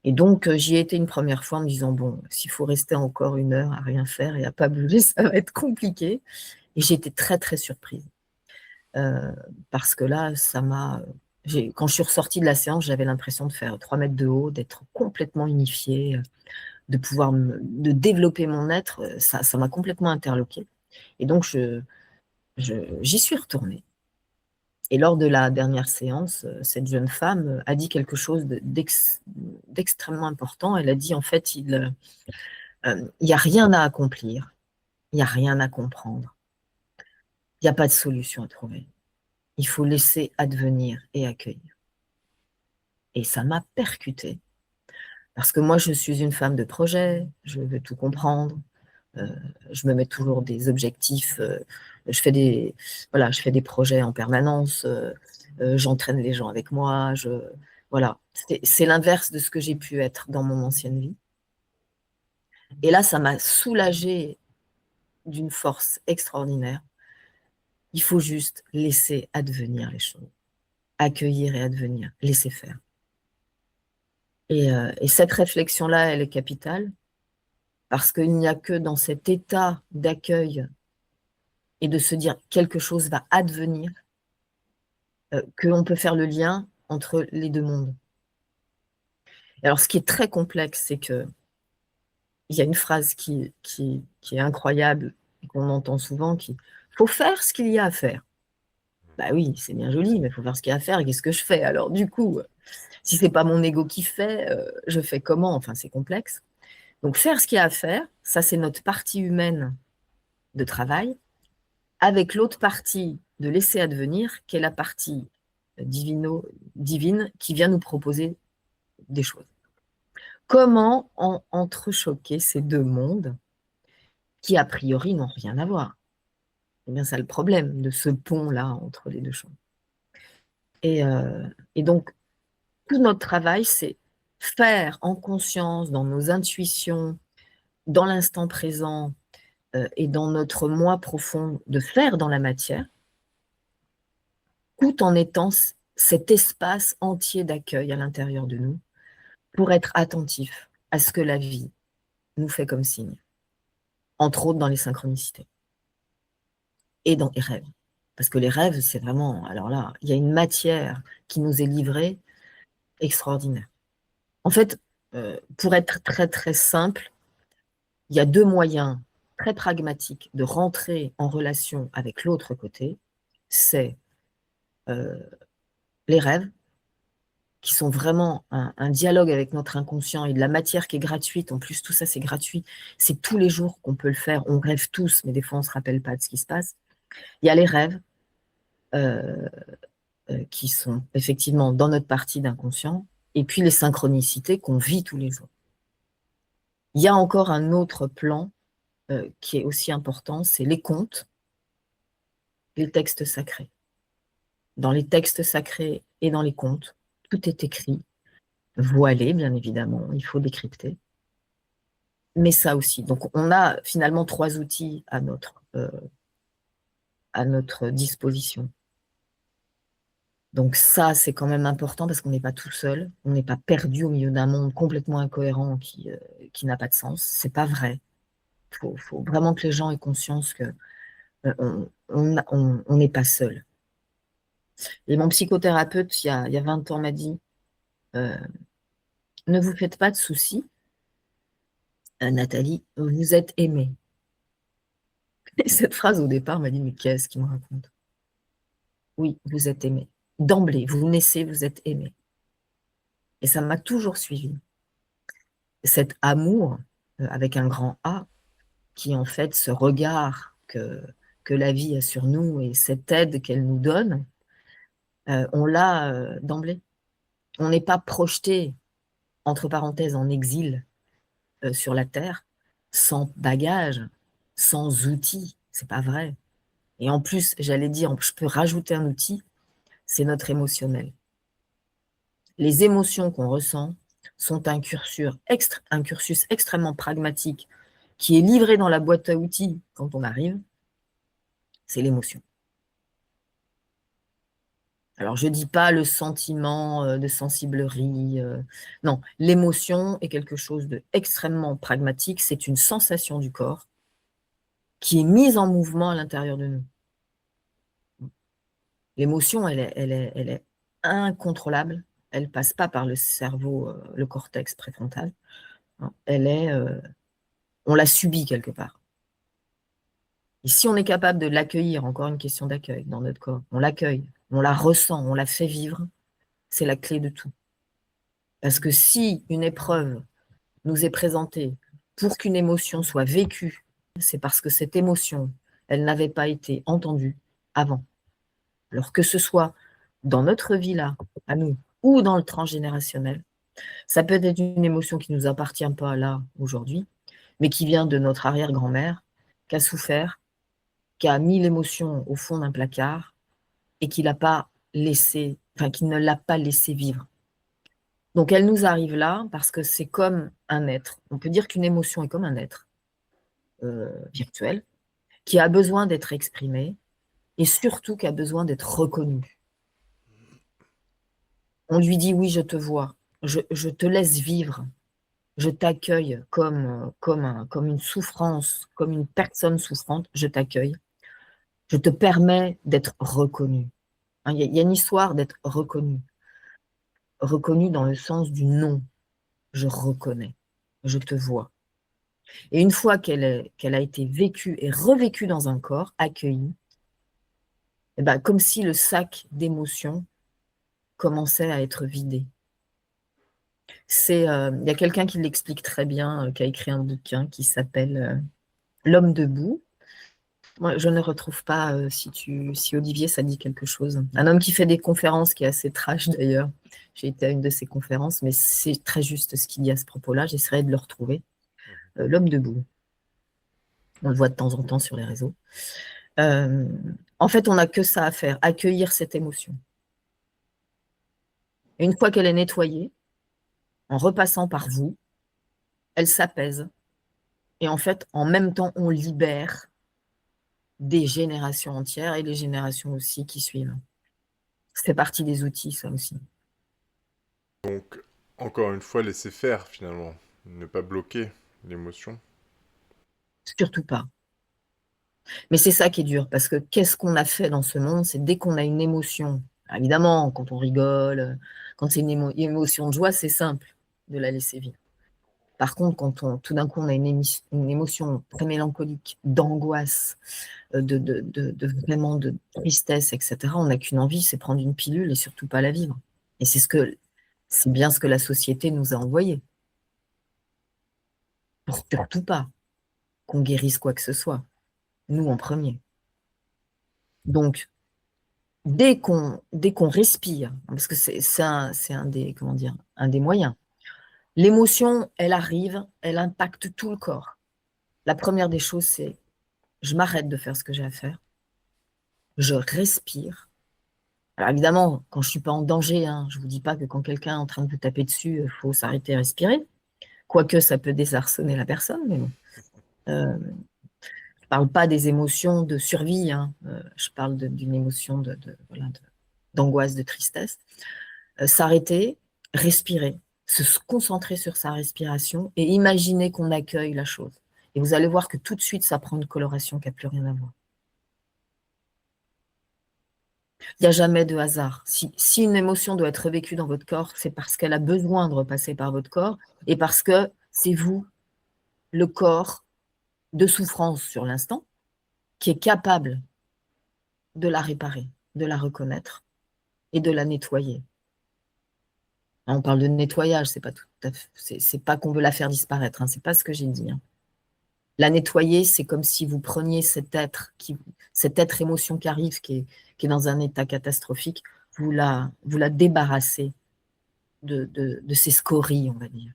Et donc, j'y ai été une première fois en me disant, bon, s'il faut rester encore 1 heure à rien faire et à pas bouger, ça va être compliqué. Et j'ai été très, très surprise. Parce que là, quand je suis ressortie de la séance, j'avais l'impression de faire 3 mètres de haut, d'être complètement unifiée, de pouvoir de développer mon être. Ça m'a complètement interloquée. Et donc, j'y suis retournée. Et lors de la dernière séance, cette jeune femme a dit quelque chose d'extrêmement important. Elle a dit, en fait, il n'y a rien à accomplir, il n'y a rien à comprendre, il n'y a pas de solution à trouver. Il faut laisser advenir et accueillir. Et ça m'a percutée. Parce que moi, je suis une femme de projet, je veux tout comprendre, je me mets toujours des objectifs, je fais des projets en permanence, j'entraîne les gens avec moi, voilà. C'est l'inverse de ce que j'ai pu être dans mon ancienne vie. Et là, ça m'a soulagée d'une force extraordinaire. Il faut juste laisser advenir les choses, accueillir et advenir, laisser faire. Et cette réflexion-là, elle est capitale, parce qu'il n'y a que dans cet état d'accueil et de se dire quelque chose va advenir, qu'on peut faire le lien entre les deux mondes. Alors, ce qui est très complexe, c'est qu'il y a une phrase qui est incroyable et qu'on entend souvent, qui faut faire ce qu'il y a à faire. Bah oui, c'est bien joli, mais il faut faire ce qu'il y a à faire. Et qu'est-ce que je fais? Alors, du coup, si c'est pas mon ego qui fait, je fais comment? Enfin, c'est complexe. Donc, faire ce qu'il y a à faire, ça, c'est notre partie humaine de travail, avec l'autre partie de laisser advenir, qui est la partie divine, qui vient nous proposer des choses. Comment entrechoquer ces deux mondes qui, a priori, n'ont rien à voir? C'est bien ça le problème de ce pont-là entre les deux choses. Et donc, tout notre travail, c'est faire en conscience, dans nos intuitions, dans l'instant présent et dans notre moi profond, de faire dans la matière, tout en étant cet espace entier d'accueil à l'intérieur de nous pour être attentif à ce que la vie nous fait comme signe, entre autres dans les synchronicités et dans les rêves. Parce que les rêves, c'est vraiment, alors là, il y a une matière qui nous est livrée extraordinaire. En fait, pour être très très simple, il y a 2 moyens très pragmatiques de rentrer en relation avec l'autre côté. C'est les rêves, qui sont vraiment un dialogue avec notre inconscient et de la matière qui est gratuite. En plus, tout ça, c'est gratuit. C'est tous les jours qu'on peut le faire. On rêve tous, mais des fois, on ne se rappelle pas de ce qui se passe. Il y a les rêves euh, qui sont effectivement dans notre partie d'inconscient, et puis les synchronicités qu'on vit tous les jours. Il y a encore un autre plan qui est aussi important, c'est les contes, les textes sacrés. Dans les textes sacrés et dans les contes, tout est écrit, voilé, bien évidemment, il faut décrypter. Mais ça aussi. Donc, on a finalement 3 outils à notre disposition. Donc ça, c'est quand même important parce qu'on n'est pas tout seul, on n'est pas perdu au milieu d'un monde complètement incohérent qui n'a pas de sens. C'est pas vrai. Faut vraiment que les gens aient conscience que on n'est pas seul. Et mon psychothérapeute, il y a 20 ans, m'a dit, ne vous faites pas de soucis, Nathalie, vous êtes aimée. Et cette phrase au départ m'a dit, mais qu'est-ce qu'il me raconte? Oui, vous êtes aimée. D'emblée, vous naissez, vous êtes aimée. Et ça m'a toujours suivi. Cet amour, avec un grand A, qui est en fait ce regard que la vie a sur nous et cette aide qu'elle nous donne, on l'a d'emblée. On n'est pas projeté, entre parenthèses, en exil sur la terre, sans bagage, sans outils. C'est pas vrai. Et en plus, j'allais dire, je peux rajouter un outil, c'est notre émotionnel. Les émotions qu'on ressent sont un cursus extrêmement pragmatique qui est livré dans la boîte à outils quand on arrive, c'est l'émotion. Alors, je ne dis pas le sentiment de sensiblerie. Non, l'émotion est quelque chose d'extrêmement pragmatique. C'est une sensation du corps qui est mise en mouvement à l'intérieur de nous. L'émotion, elle est incontrôlable. Elle ne passe pas par le cerveau, le cortex préfrontal. On la subit quelque part. Et si on est capable de l'accueillir, encore une question d'accueil dans notre corps, on l'accueille, on la ressent, on la fait vivre, c'est la clé de tout. Parce que si une épreuve nous est présentée pour qu'une émotion soit vécue, c'est parce que cette émotion, elle n'avait pas été entendue avant. Alors que ce soit dans notre vie là, à nous, ou dans le transgénérationnel, ça peut être une émotion qui ne nous appartient pas là, aujourd'hui, mais qui vient de notre arrière-grand-mère, qui a souffert, qui a mis l'émotion au fond d'un placard et qui ne l'a pas laissé vivre. Donc elle nous arrive là parce que c'est comme un être. On peut dire qu'une émotion est comme un être virtuel qui a besoin d'être exprimé et surtout qui a besoin d'être reconnu. On lui dit oui, je te vois, je te laisse vivre, je t'accueille comme une souffrance, comme une personne souffrante, je t'accueille. Je te permets d'être reconnu. Il y a une histoire d'être reconnu. Reconnu dans le sens du non. Je reconnais, je te vois. Et une fois qu'elle a été vécue et revécue dans un corps, accueillie, et ben, comme si le sac d'émotions commençait à être vidé. Il y a quelqu'un qui l'explique très bien, qui a écrit un bouquin qui s'appelle L'homme debout. Moi, je ne retrouve pas si Olivier, ça dit quelque chose. Un homme qui fait des conférences, qui est assez trash d'ailleurs. J'ai été à une de ses conférences, mais c'est très juste ce qu'il dit à ce propos-là. J'essaierai de le retrouver. L'homme debout. On le voit de temps en temps sur les réseaux. En fait, on n'a que ça à faire, accueillir cette émotion. Et une fois qu'elle est nettoyée, en repassant par vous, elle s'apaise. Et en fait, en même temps, on libère des générations entières et les générations aussi qui suivent. C'est partie des outils, ça aussi. Donc, encore une fois, laisser faire finalement, ne pas bloquer l'émotion. Surtout pas. Mais c'est ça qui est dur, parce que qu'est-ce qu'on a fait dans ce monde? C'est dès qu'on a une émotion, évidemment, quand on rigole, quand c'est une émotion de joie, c'est simple de la laisser vivre. Par contre, quand tout d'un coup on a une émotion très mélancolique, d'angoisse, vraiment de tristesse, etc., on n'a qu'une envie, c'est prendre une pilule et surtout pas la vivre. Et c'est bien ce que la société nous a envoyé. Pour surtout pas qu'on guérisse quoi que ce soit, nous en premier. Donc, dès qu'on respire, parce que c'est un des, comment dire, un des moyens. L'émotion, elle arrive, elle impacte tout le corps. La première des choses, c'est je m'arrête de faire ce que j'ai à faire, je respire. Alors évidemment, quand je ne suis pas en danger, hein, je ne vous dis pas que quand quelqu'un est en train de vous taper dessus, il faut s'arrêter et respirer. Quoique ça peut désarçonner la personne, mais bon. Je ne parle pas des émotions de survie, hein, je parle d'une émotion voilà, d'angoisse, de tristesse. S'arrêter, respirer, se concentrer sur sa respiration et imaginer qu'on accueille la chose. Et vous allez voir que tout de suite, ça prend une coloration qui n'a plus rien à voir. Il n'y a jamais de hasard. Si une émotion doit être vécue dans votre corps, c'est parce qu'elle a besoin de repasser par votre corps et parce que c'est vous, le corps de souffrance sur l'instant, qui est capable de la réparer, de la reconnaître et de la nettoyer. On parle de nettoyage, c'est pas tout à fait, c'est pas qu'on veut la faire disparaître, hein, c'est pas ce que j'ai dit. Hein. La nettoyer, c'est comme si vous preniez cette être émotion qui arrive, qui est dans un état catastrophique, vous la débarrassez de ses scories, on va dire.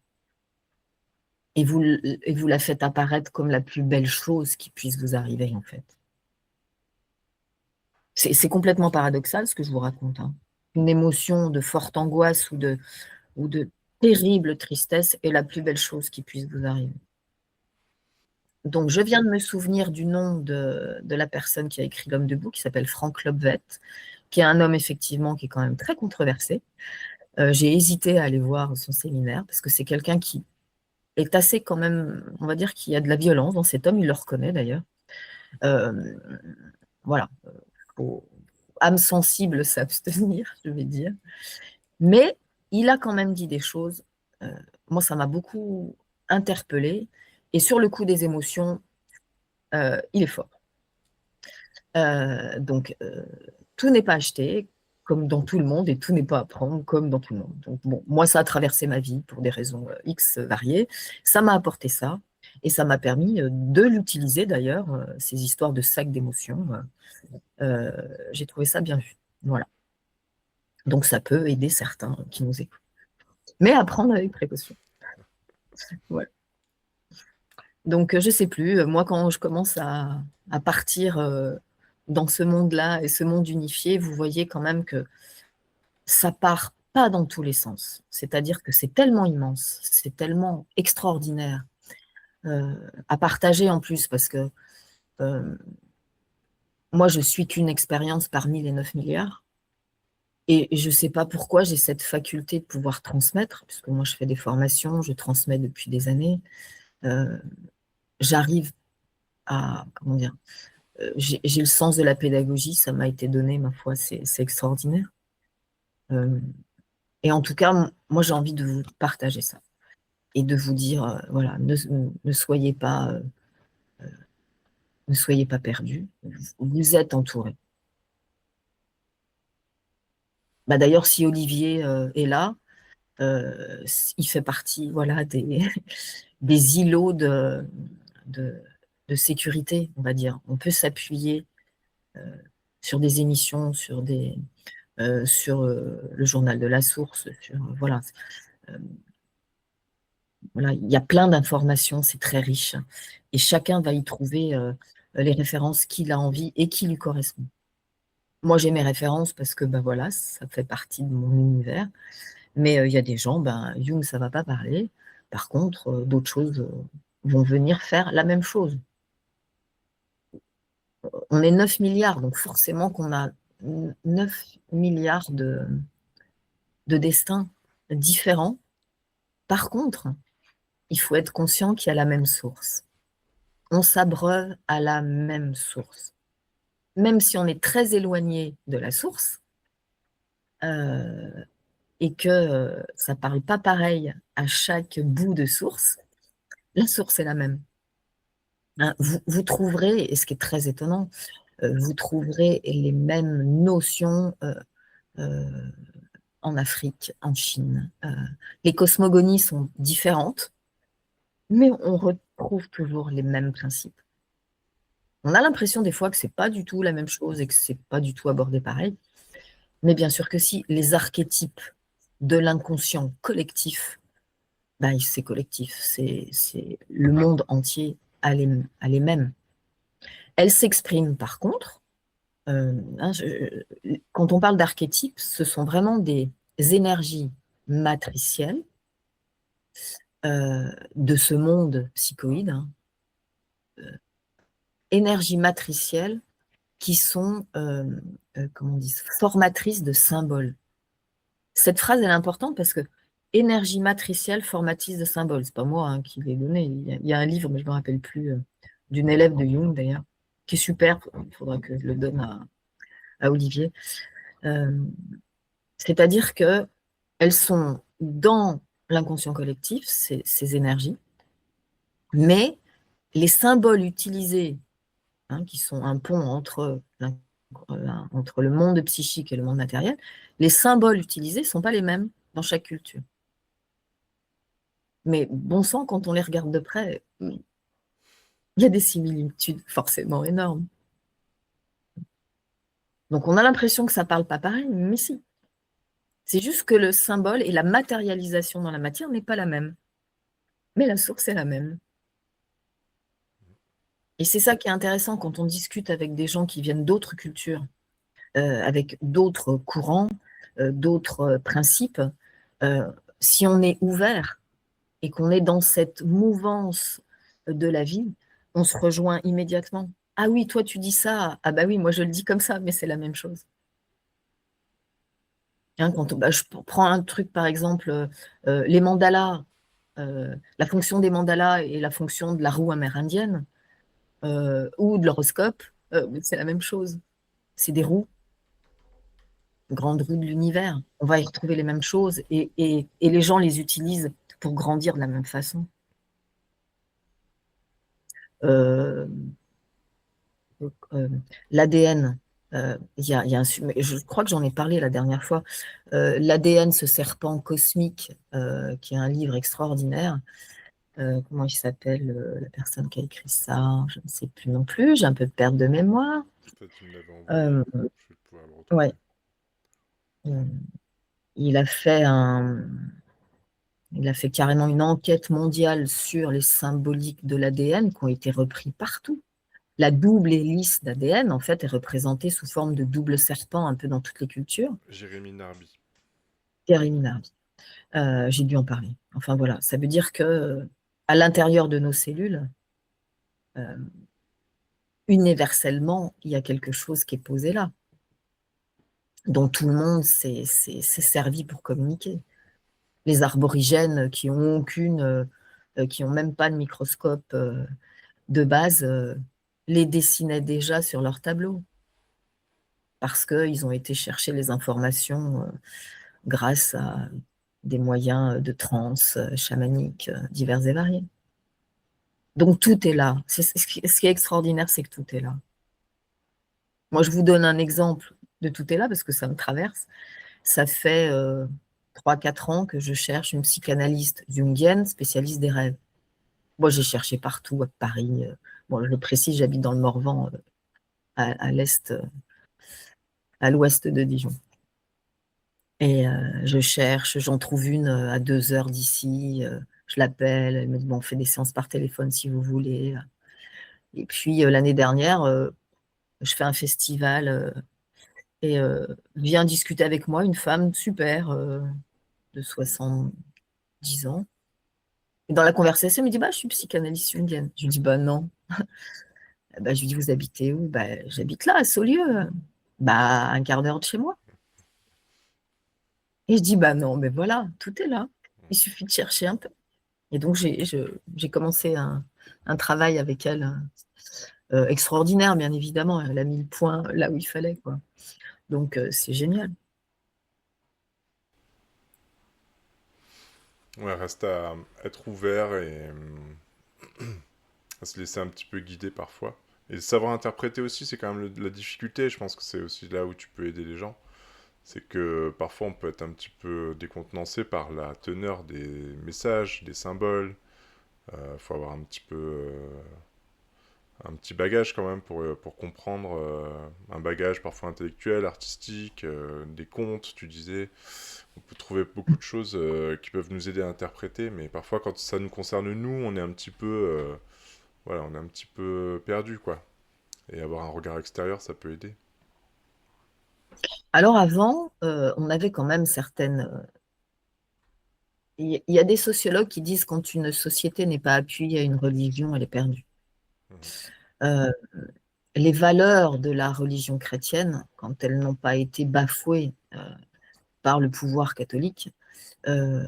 Et vous la faites apparaître comme la plus belle chose qui puisse vous arriver, en fait. C'est complètement paradoxal ce que je vous raconte. Hein. Une émotion de forte angoisse ou de terrible tristesse est la plus belle chose qui puisse vous arriver. Donc, je viens de me souvenir du nom de la personne qui a écrit L'Homme debout, qui s'appelle Frank Lobvet, qui est un homme effectivement qui est quand même très controversé. J'ai hésité à aller voir son séminaire parce que c'est quelqu'un qui est assez quand même, on va dire qu'il y a de la violence dans cet homme, il le reconnaît d'ailleurs. Euh, voilà, faut, âme sensible s'abstenir, je vais dire. Mais il a quand même dit des choses. Moi, ça m'a beaucoup interpellée. Et sur le coup des émotions, il est fort. Donc, tout n'est pas acheté, comme dans tout le monde, et tout n'est pas à prendre, comme dans tout le monde. Donc, bon, moi, ça a traversé ma vie pour des raisons X variées. Ça m'a apporté ça, et ça m'a permis de l'utiliser d'ailleurs, ces histoires de sacs d'émotions. J'ai trouvé ça bien vu. Voilà. Donc, ça peut aider certains qui nous écoutent. Mais à prendre avec précaution. Voilà. Donc, je ne sais plus, moi, quand je commence à partir dans ce monde-là et ce monde unifié, vous voyez quand même que ça part pas dans tous les sens. C'est-à-dire que c'est tellement immense, c'est tellement extraordinaire à partager en plus, parce que moi, je suis qu'une expérience parmi les 9 milliards. Et je ne sais pas pourquoi j'ai cette faculté de pouvoir transmettre, puisque moi, je fais des formations, je transmets depuis des années. J'arrive à, comment dire, j'ai le sens de la pédagogie, ça m'a été donné, ma foi, c'est extraordinaire. Et en tout cas, moi, j'ai envie de vous partager ça et de vous dire, voilà, ne soyez pas, ne soyez pas perdus, vous êtes entourés. Bah, d'ailleurs, si Olivier est là, il fait partie, voilà, des îlots de, de sécurité, on va dire. On peut s'appuyer sur des émissions, sur le journal de la source, voilà. Voilà, il y a plein d'informations, c'est très riche. Et chacun va y trouver les références qu'il a envie et qui lui correspondent. Moi, j'ai mes références parce que ben voilà, ça fait partie de mon univers. Mais il y a des gens, ben, Jung, ça ne va pas parler. Par contre, d'autres choses vont venir faire la même chose. On est 9 milliards, donc forcément qu'on a 9 milliards de destins différents. Par contre, il faut être conscient qu'il y a la même source. On s'abreuve à la même source. Même si on est très éloigné de la source, et que ça ne parle pas pareil à chaque bout de source, la source est la même. Hein, vous trouverez, et ce qui est très étonnant, vous trouverez les mêmes notions en Afrique, en Chine. Les cosmogonies sont différentes, mais on retrouve toujours les mêmes principes. On a l'impression des fois que c'est pas du tout la même chose et que c'est pas du tout abordé pareil. Mais bien sûr que si, les archétypes de l'inconscient collectif, ben, c'est collectif, c'est le monde entier a les mêmes. Elles s'expriment par contre, hein, quand on parle d'archétypes, ce sont vraiment des énergies matricielles de ce monde psychoïde, hein, énergies matricielles qui sont, comment on dit, formatrices de symboles. Cette phrase, elle est importante parce que énergie matricielle formatrice de symboles. C'est pas moi hein, qui l'ai donné. Il y a un livre, mais je ne me rappelle plus, d'une élève de Jung d'ailleurs, qui est super. Il faudra que je le donne à Olivier. C'est-à-dire que elles sont dans l'inconscient collectif, ces énergies, mais les symboles utilisés, hein, qui sont un pont entre le monde psychique et le monde matériel, les symboles utilisés ne sont pas les mêmes dans chaque culture. Mais bon sang, quand on les regarde de près, il y a des similitudes forcément énormes. Donc on a l'impression que ça ne parle pas pareil, mais si. C'est juste que le symbole et la matérialisation dans la matière n'est pas la même. Mais la source est la même. Et c'est ça qui est intéressant quand on discute avec des gens qui viennent d'autres cultures, avec d'autres courants, d'autres principes. Si on est ouvert et qu'on est dans cette mouvance de la vie, on se rejoint immédiatement. Ah oui, toi tu dis ça. Ah bah oui, moi je le dis comme ça, mais c'est la même chose. Hein, je prends un truc par exemple, les mandalas, la fonction des mandalas et la fonction de la roue amérindienne ou de l'horoscope, c'est la même chose. C'est des roues, grandes roues de l'univers. On va y retrouver les mêmes choses et les gens les utilisent pour grandir de la même façon. L'ADN, je crois que j'en ai parlé la dernière fois, l'ADN, ce serpent cosmique, qui est un livre extraordinaire. Comment il s'appelle, la personne qui a écrit ça? Je ne sais plus non plus, j'ai un peu de perte de mémoire. Toi, tu me l'avais envoyé. Euh, Je vais pouvoir le ouais. retrouver. Il a fait carrément une enquête mondiale sur les symboliques de l'ADN qui ont été repris partout. La double hélice d'ADN, en fait, est représentée sous forme de double serpent un peu dans toutes les cultures. Jérémy Narby. Jérémy Narby. J'ai dû en parler. Enfin voilà, ça veut dire que à l'intérieur de nos cellules, universellement, il y a quelque chose qui est posé là, dont tout le monde s'est servi pour communiquer. Les aborigènes qui ont qui ont même pas de microscope de base, les dessinaient déjà sur leur tableau, parce qu'ils ont été chercher les informations grâce à des moyens de transe chamaniques divers et variés. Donc tout est là. Ce qui est extraordinaire, c'est que tout est là. Moi, je vous donne un exemple de tout est là parce que ça me traverse. Ça fait 3-4 ans que je cherche une psychanalyste jungienne spécialiste des rêves. Moi, j'ai cherché partout à Paris. Bon, je précise, j'habite dans le Morvan, à l'est, à l'ouest de Dijon. Et je cherche, j'en trouve une à 2 heures d'ici. Je l'appelle, elle me dit, bon, on fait des séances par téléphone si vous voulez. Et puis l'année dernière, je fais un festival et vient discuter avec moi une femme super de 70 ans. Et dans la conversation, elle me dit, bah, je suis psychanalyste jungienne. Je lui dis, bah non. Bah, je lui dis, vous habitez où? Bah, j'habite là, à Saulieu. Bah, un quart d'heure de chez moi. Et je dis, bah non, mais voilà, tout est là. Il suffit de chercher un peu. Et donc, j'ai commencé un travail avec elle extraordinaire, bien évidemment. Elle a mis le point là où il fallait, quoi. Donc, c'est génial. Ouais, reste à être ouvert et à se laisser un petit peu guider parfois. Et savoir interpréter aussi, c'est quand même la difficulté. Je pense que c'est aussi là où tu peux aider les gens. C'est que parfois on peut être un petit peu décontenancé par la teneur des messages, des symboles. Faut avoir un petit bagage quand même pour comprendre un bagage parfois intellectuel, artistique, des contes, tu disais. On peut trouver beaucoup de choses qui peuvent nous aider à interpréter, mais parfois quand ça nous concerne nous, on est un petit peu, voilà, on est un petit peu perdu, quoi. Et avoir un regard extérieur, ça peut aider. Alors avant, on avait quand même certaines. Il y a des sociologues qui disent quand une société n'est pas appuyée à une religion, elle est perdue. Mhm. Euh, les valeurs de la religion chrétienne, quand elles n'ont pas été bafouées par le pouvoir catholique, euh,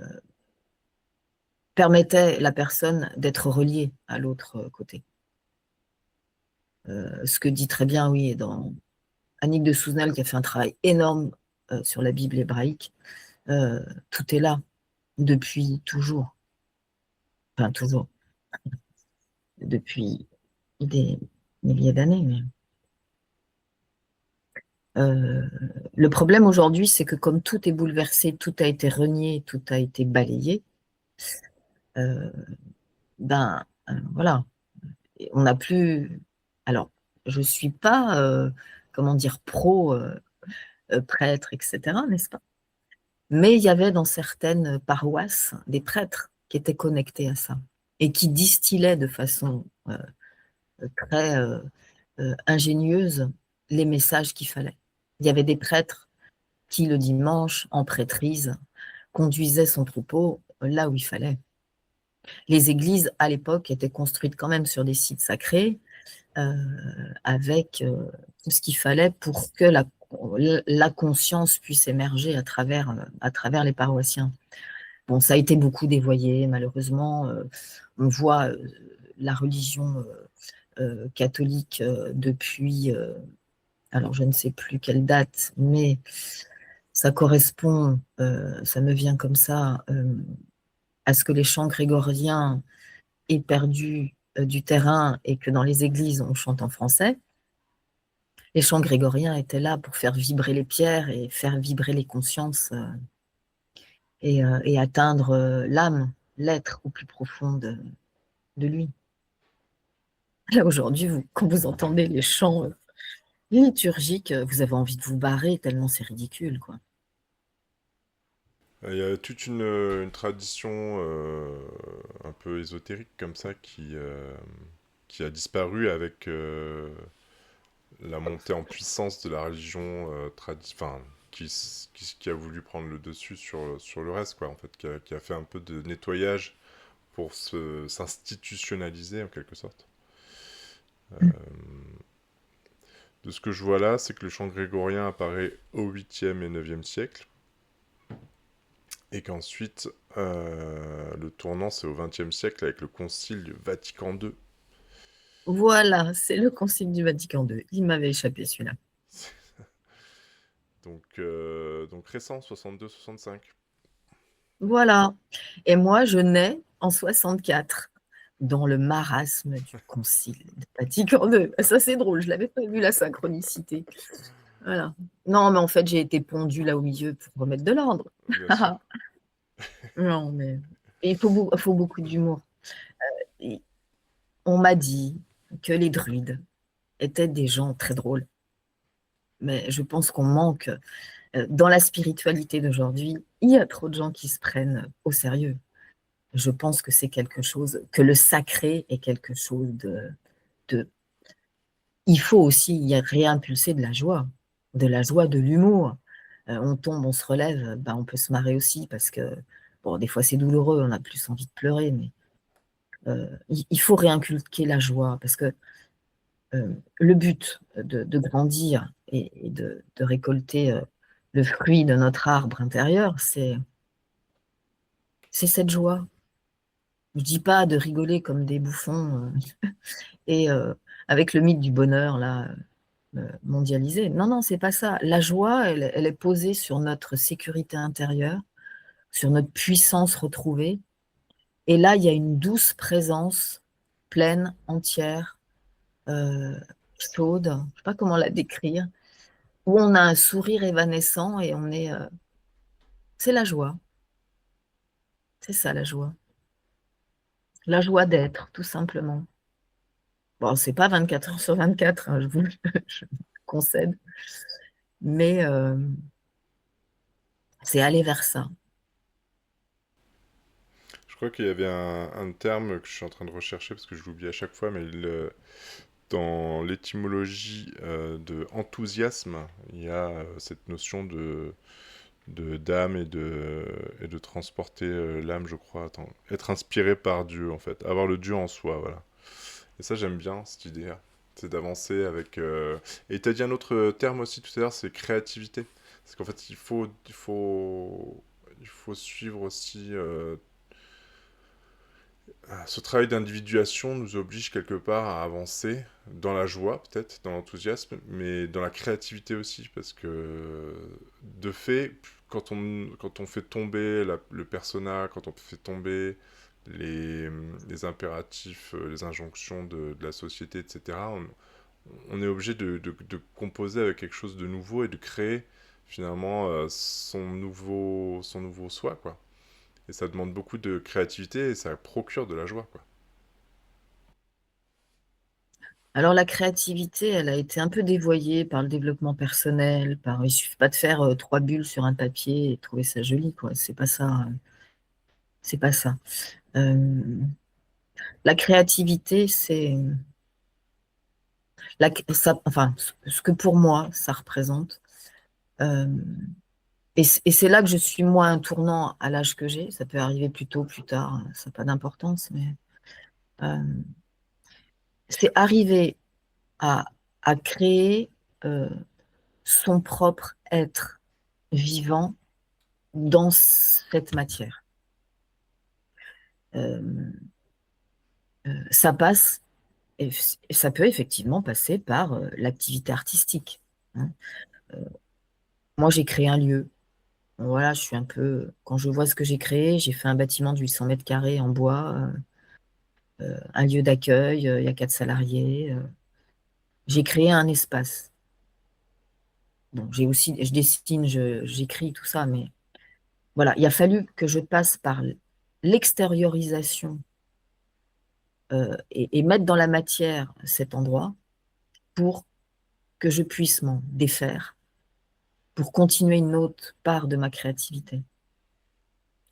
permettaient à la personne d'être reliée à l'autre côté. Ce que dit très bien, oui, dans Annick de Souzenel, qui a fait un travail énorme sur la Bible hébraïque, tout est là, depuis toujours. Enfin, toujours, depuis des milliers d'années. Mais, euh, le problème aujourd'hui, c'est que comme tout est bouleversé, tout a été renié, tout a été balayé, euh, voilà, on n'a plus. Alors, je ne suis pas, comment dire, pro prêtre, etc., n'est-ce pas? Mais il y avait dans certaines paroisses des prêtres qui étaient connectés à ça et qui distillaient de façon très ingénieuse les messages qu'il fallait. Il y avait des prêtres qui, le dimanche, en prêtrise, conduisaient son troupeau là où il fallait. Les églises, à l'époque, étaient construites quand même sur des sites sacrés, euh, avec tout ce qu'il fallait pour que la conscience puisse émerger à travers les paroissiens. Bon, ça a été beaucoup dévoyé, malheureusement. On voit la religion catholique depuis, alors je ne sais plus quelle date, mais ça correspond, ça me vient comme ça, à ce que les chants grégoriens aient perdu du terrain et que dans les églises, on chante en français. Les chants grégoriens étaient là pour faire vibrer les pierres et faire vibrer les consciences et atteindre l'âme, l'être au plus profond de lui. Là, aujourd'hui, quand vous entendez les chants liturgiques, vous avez envie de vous barrer tellement c'est ridicule, quoi. Il y a toute une tradition un peu ésotérique comme ça qui a disparu avec la montée en puissance de la religion enfin, qui a voulu prendre le dessus sur le reste, quoi, en fait, qui a fait un peu de nettoyage pour s'institutionnaliser en quelque sorte. De ce que je vois là, c'est que le chant grégorien apparaît au 8e et 9e siècle, et qu'ensuite, le tournant, c'est au 20e siècle avec le concile du Vatican II. Voilà, c'est le Concile du Vatican II. Il m'avait échappé celui-là. Donc récent, 62-65. Voilà. Et moi, je nais en 64 dans le marasme du Concile du Vatican II. Ça, c'est drôle, je ne l'avais pas vu, la synchronicité. Voilà. Non, mais en fait, j'ai été pondue là au milieu pour remettre de l'ordre. Bien sûr. Non, mais il faut beaucoup d'humour. Et on m'a dit que les druides étaient des gens très drôles, mais je pense qu'on manque, dans la spiritualité d'aujourd'hui, il y a trop de gens qui se prennent au sérieux. Je pense que c'est quelque chose, que le sacré est quelque chose de. Il faut aussi y réimpulser de la joie, de l'humour. On tombe, on se relève, ben, on peut se marrer aussi parce que, bon, des fois c'est douloureux, on a plus envie de pleurer, mais il faut réinculquer la joie parce que le but de grandir et de récolter le fruit de notre arbre intérieur, c'est cette joie. Je dis pas de rigoler comme des bouffons et avec le mythe du bonheur là, mondialisé. Non, non, c'est pas ça. La joie, elle est posée sur notre sécurité intérieure, sur notre puissance retrouvée. Et là, il y a une douce présence, pleine, entière, chaude, je ne sais pas comment la décrire, où on a un sourire évanescent et on est. C'est la joie. C'est ça la joie. La joie d'être, tout simplement. Bon, c'est pas 24 heures sur 24, hein, je vous le je concède, mais c'est aller vers ça. Je crois qu'il y avait un terme que je suis en train de rechercher parce que je l'oublie à chaque fois, mais dans l'étymologie de enthousiasme, il y a cette notion d'âme et de transporter l'âme, je crois. Attends, être inspiré par Dieu, en fait. Avoir le Dieu en soi, voilà. Et ça, j'aime bien cette idée. C'est d'avancer avec. Et tu as dit un autre terme aussi tout à l'heure, c'est créativité. Parce qu'en fait, il faut suivre aussi. Ce travail d'individuation nous oblige quelque part à avancer dans la joie, peut-être, dans l'enthousiasme, mais dans la créativité aussi, parce que de fait, quand on fait tomber le persona, quand on fait tomber les impératifs, les injonctions de la société, etc., on est obligé de composer avec quelque chose de nouveau et de créer finalement son nouveau soi, quoi. Et ça demande beaucoup de créativité et ça procure de la joie, quoi. Alors la créativité, elle a été un peu dévoyée par le développement personnel, il suffit pas de faire 3 bulles sur un papier et trouver ça joli, quoi. C'est pas ça, c'est pas ça. La créativité, c'est ça, enfin, ce que pour moi, ça représente. Euh, et c'est là que je suis, moi, un tournant à l'âge que j'ai. Ça peut arriver plus tôt, plus tard, ça n'a pas d'importance, mais euh, c'est arriver à, à créer euh, son propre être vivant dans cette matière. Euh, Ça passe, et ça peut effectivement passer par l'activité artistique, hein. Moi, j'ai créé un lieu. Voilà, je suis un peu. Quand je vois ce que j'ai créé, j'ai fait un bâtiment de 800 mètres carrés en bois, un lieu d'accueil, il y a 4 salariés. J'ai créé un espace. Bon, je dessine, j'écris tout ça, mais voilà, il a fallu que je passe par l'extériorisation et mettre dans la matière cet endroit pour que je puisse m'en défaire, pour continuer une autre part de ma créativité.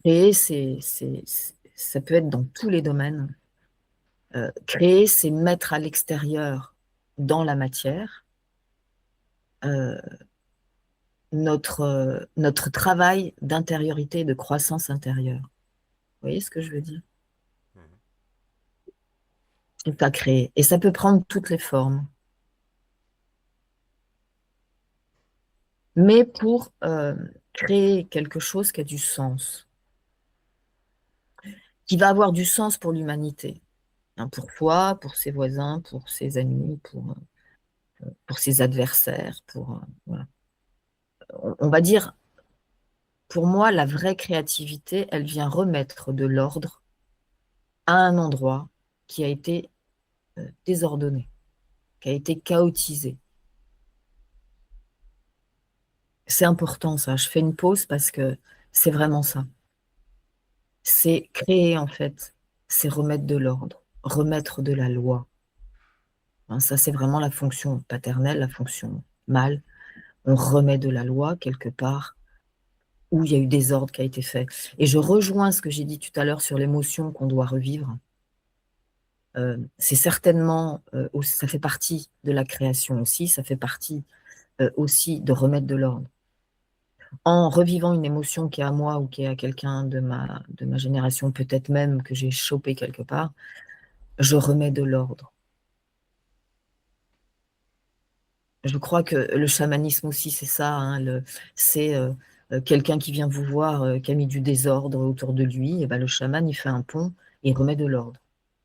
Et ça peut être dans tous les domaines. Créer, c'est mettre à l'extérieur, dans la matière, euh, notre travail d'intériorité et de croissance intérieure. Vous voyez ce que je veux dire? Mhm. C'est à créer. Et ça peut prendre toutes les formes. Mais pour créer quelque chose qui a du sens, qui va avoir du sens pour l'humanité, hein, pour toi, pour ses voisins, pour ses amis, pour ses adversaires, voilà. On va dire, pour moi, la vraie créativité, elle vient remettre de l'ordre à un endroit qui a été désordonné, qui a été chaotisé. C'est important ça. Je fais une pause parce que c'est vraiment ça. C'est créer en fait, c'est remettre de l'ordre, remettre de la loi. Hein, ça, c'est vraiment la fonction paternelle, la fonction mâle. On remet de la loi quelque part où il y a eu des ordres qui a été fait. Et je rejoins ce que j'ai dit tout à l'heure sur l'émotion qu'on doit revivre. C'est certainement, ça fait partie de la création aussi, ça fait partie aussi de remettre de l'ordre. En revivant une émotion qui est à moi ou qui est à quelqu'un de ma génération, peut-être même que j'ai chopé quelque part, je remets de l'ordre. Je crois que le chamanisme aussi, c'est ça, hein, c'est quelqu'un qui vient vous voir, qui a mis du désordre autour de lui, et ben, le chaman, il fait un pont et il remet de l'ordre.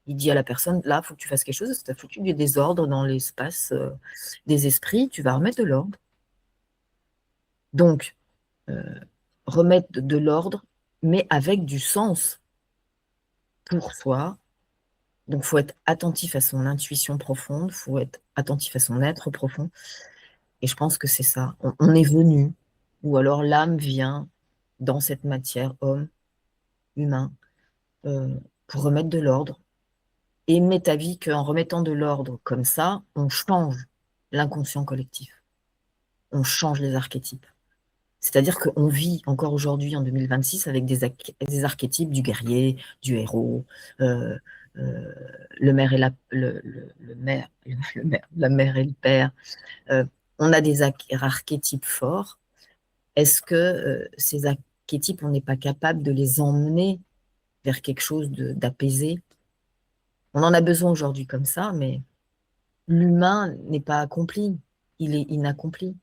Il dit à la personne, là, il faut que tu fasses quelque chose, tu as foutu du désordre dans l'espace des esprits, tu vas remettre de l'ordre. Donc, euh, remettre de l'ordre, mais avec du sens pour soi. Donc, il faut être attentif à son intuition profonde, il faut être attentif à son être profond. Et je pense que c'est ça. On est venu, ou alors l'âme vient dans cette matière, homme, humain, euh, pour remettre de l'ordre. Et m'est avis qu'en remettant de l'ordre comme ça, on change l'inconscient collectif, on change les archétypes. C'est-à-dire qu'on vit encore aujourd'hui, en 2026, avec des archétypes du guerrier, du héros, euh, euh, le maire et le maire, la mère et le père. Euh, on a des archétypes forts. Est-ce que ces archétypes, on n'est pas capable de les emmener vers quelque chose d'apaisé? On en a besoin aujourd'hui comme ça, mais l'humain n'est pas accompli, il est inaccompli.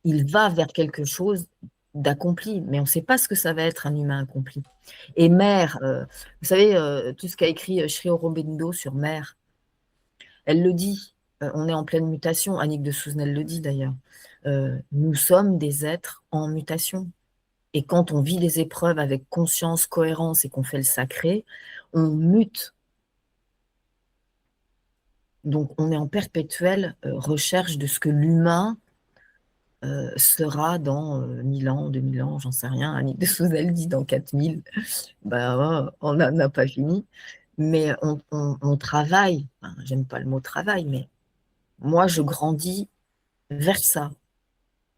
Il va vers quelque chose d'accompli, mais on ne sait pas ce que ça va être un humain accompli. Et Mère, vous savez, tout ce qu'a écrit Sri Aurobindo sur Mère, elle le dit, on est en pleine mutation, Annick de Souzenel le dit d'ailleurs. Nous sommes des êtres en mutation. Et quand on vit des épreuves avec conscience, cohérence et qu'on fait le sacré, on mute. Donc on est en perpétuelle recherche de ce que l'humain sera dans 1000 ans, 2000 ans, j'en sais rien. Annick de Souzel dit dans 4000. Ben, on n'a pas fini. Mais on travaille. Enfin, j'aime pas le mot travail, mais moi, je grandis vers ça.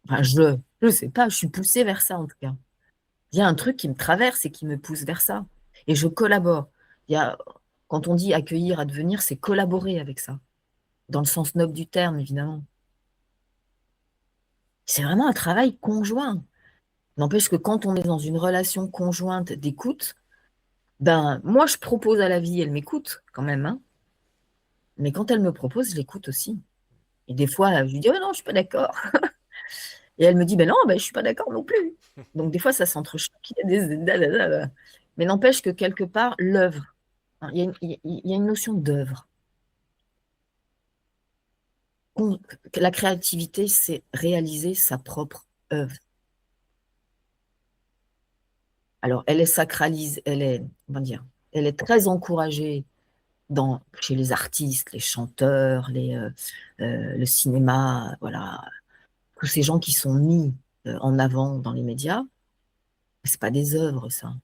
Enfin, je sais pas, je suis poussée vers ça en tout cas. Il y a un truc qui me traverse et qui me pousse vers ça. Et je collabore. Il y a, quand on dit accueillir, advenir, c'est collaborer avec ça. Dans le sens noble du terme, évidemment. C'est vraiment un travail conjoint. N'empêche que quand on est dans une relation conjointe d'écoute, ben, moi, je propose à la vie, elle m'écoute quand même, hein. Mais quand elle me propose, je l'écoute aussi. Et des fois, je lui dis, oh non, je ne suis pas d'accord. Et elle me dit, ben non, ben, je ne suis pas d'accord non plus. Donc, des fois, ça s'entrechoque. Il y a des... Mais n'empêche que quelque part, l'œuvre, hein, il y a une notion d'œuvre. La créativité, c'est réaliser sa propre œuvre. Alors, elle est sacralisée, on va dire, elle est très encouragée chez les artistes, les chanteurs, le cinéma, voilà, tous ces gens qui sont mis en avant dans les médias. C'est pas des œuvres, ça.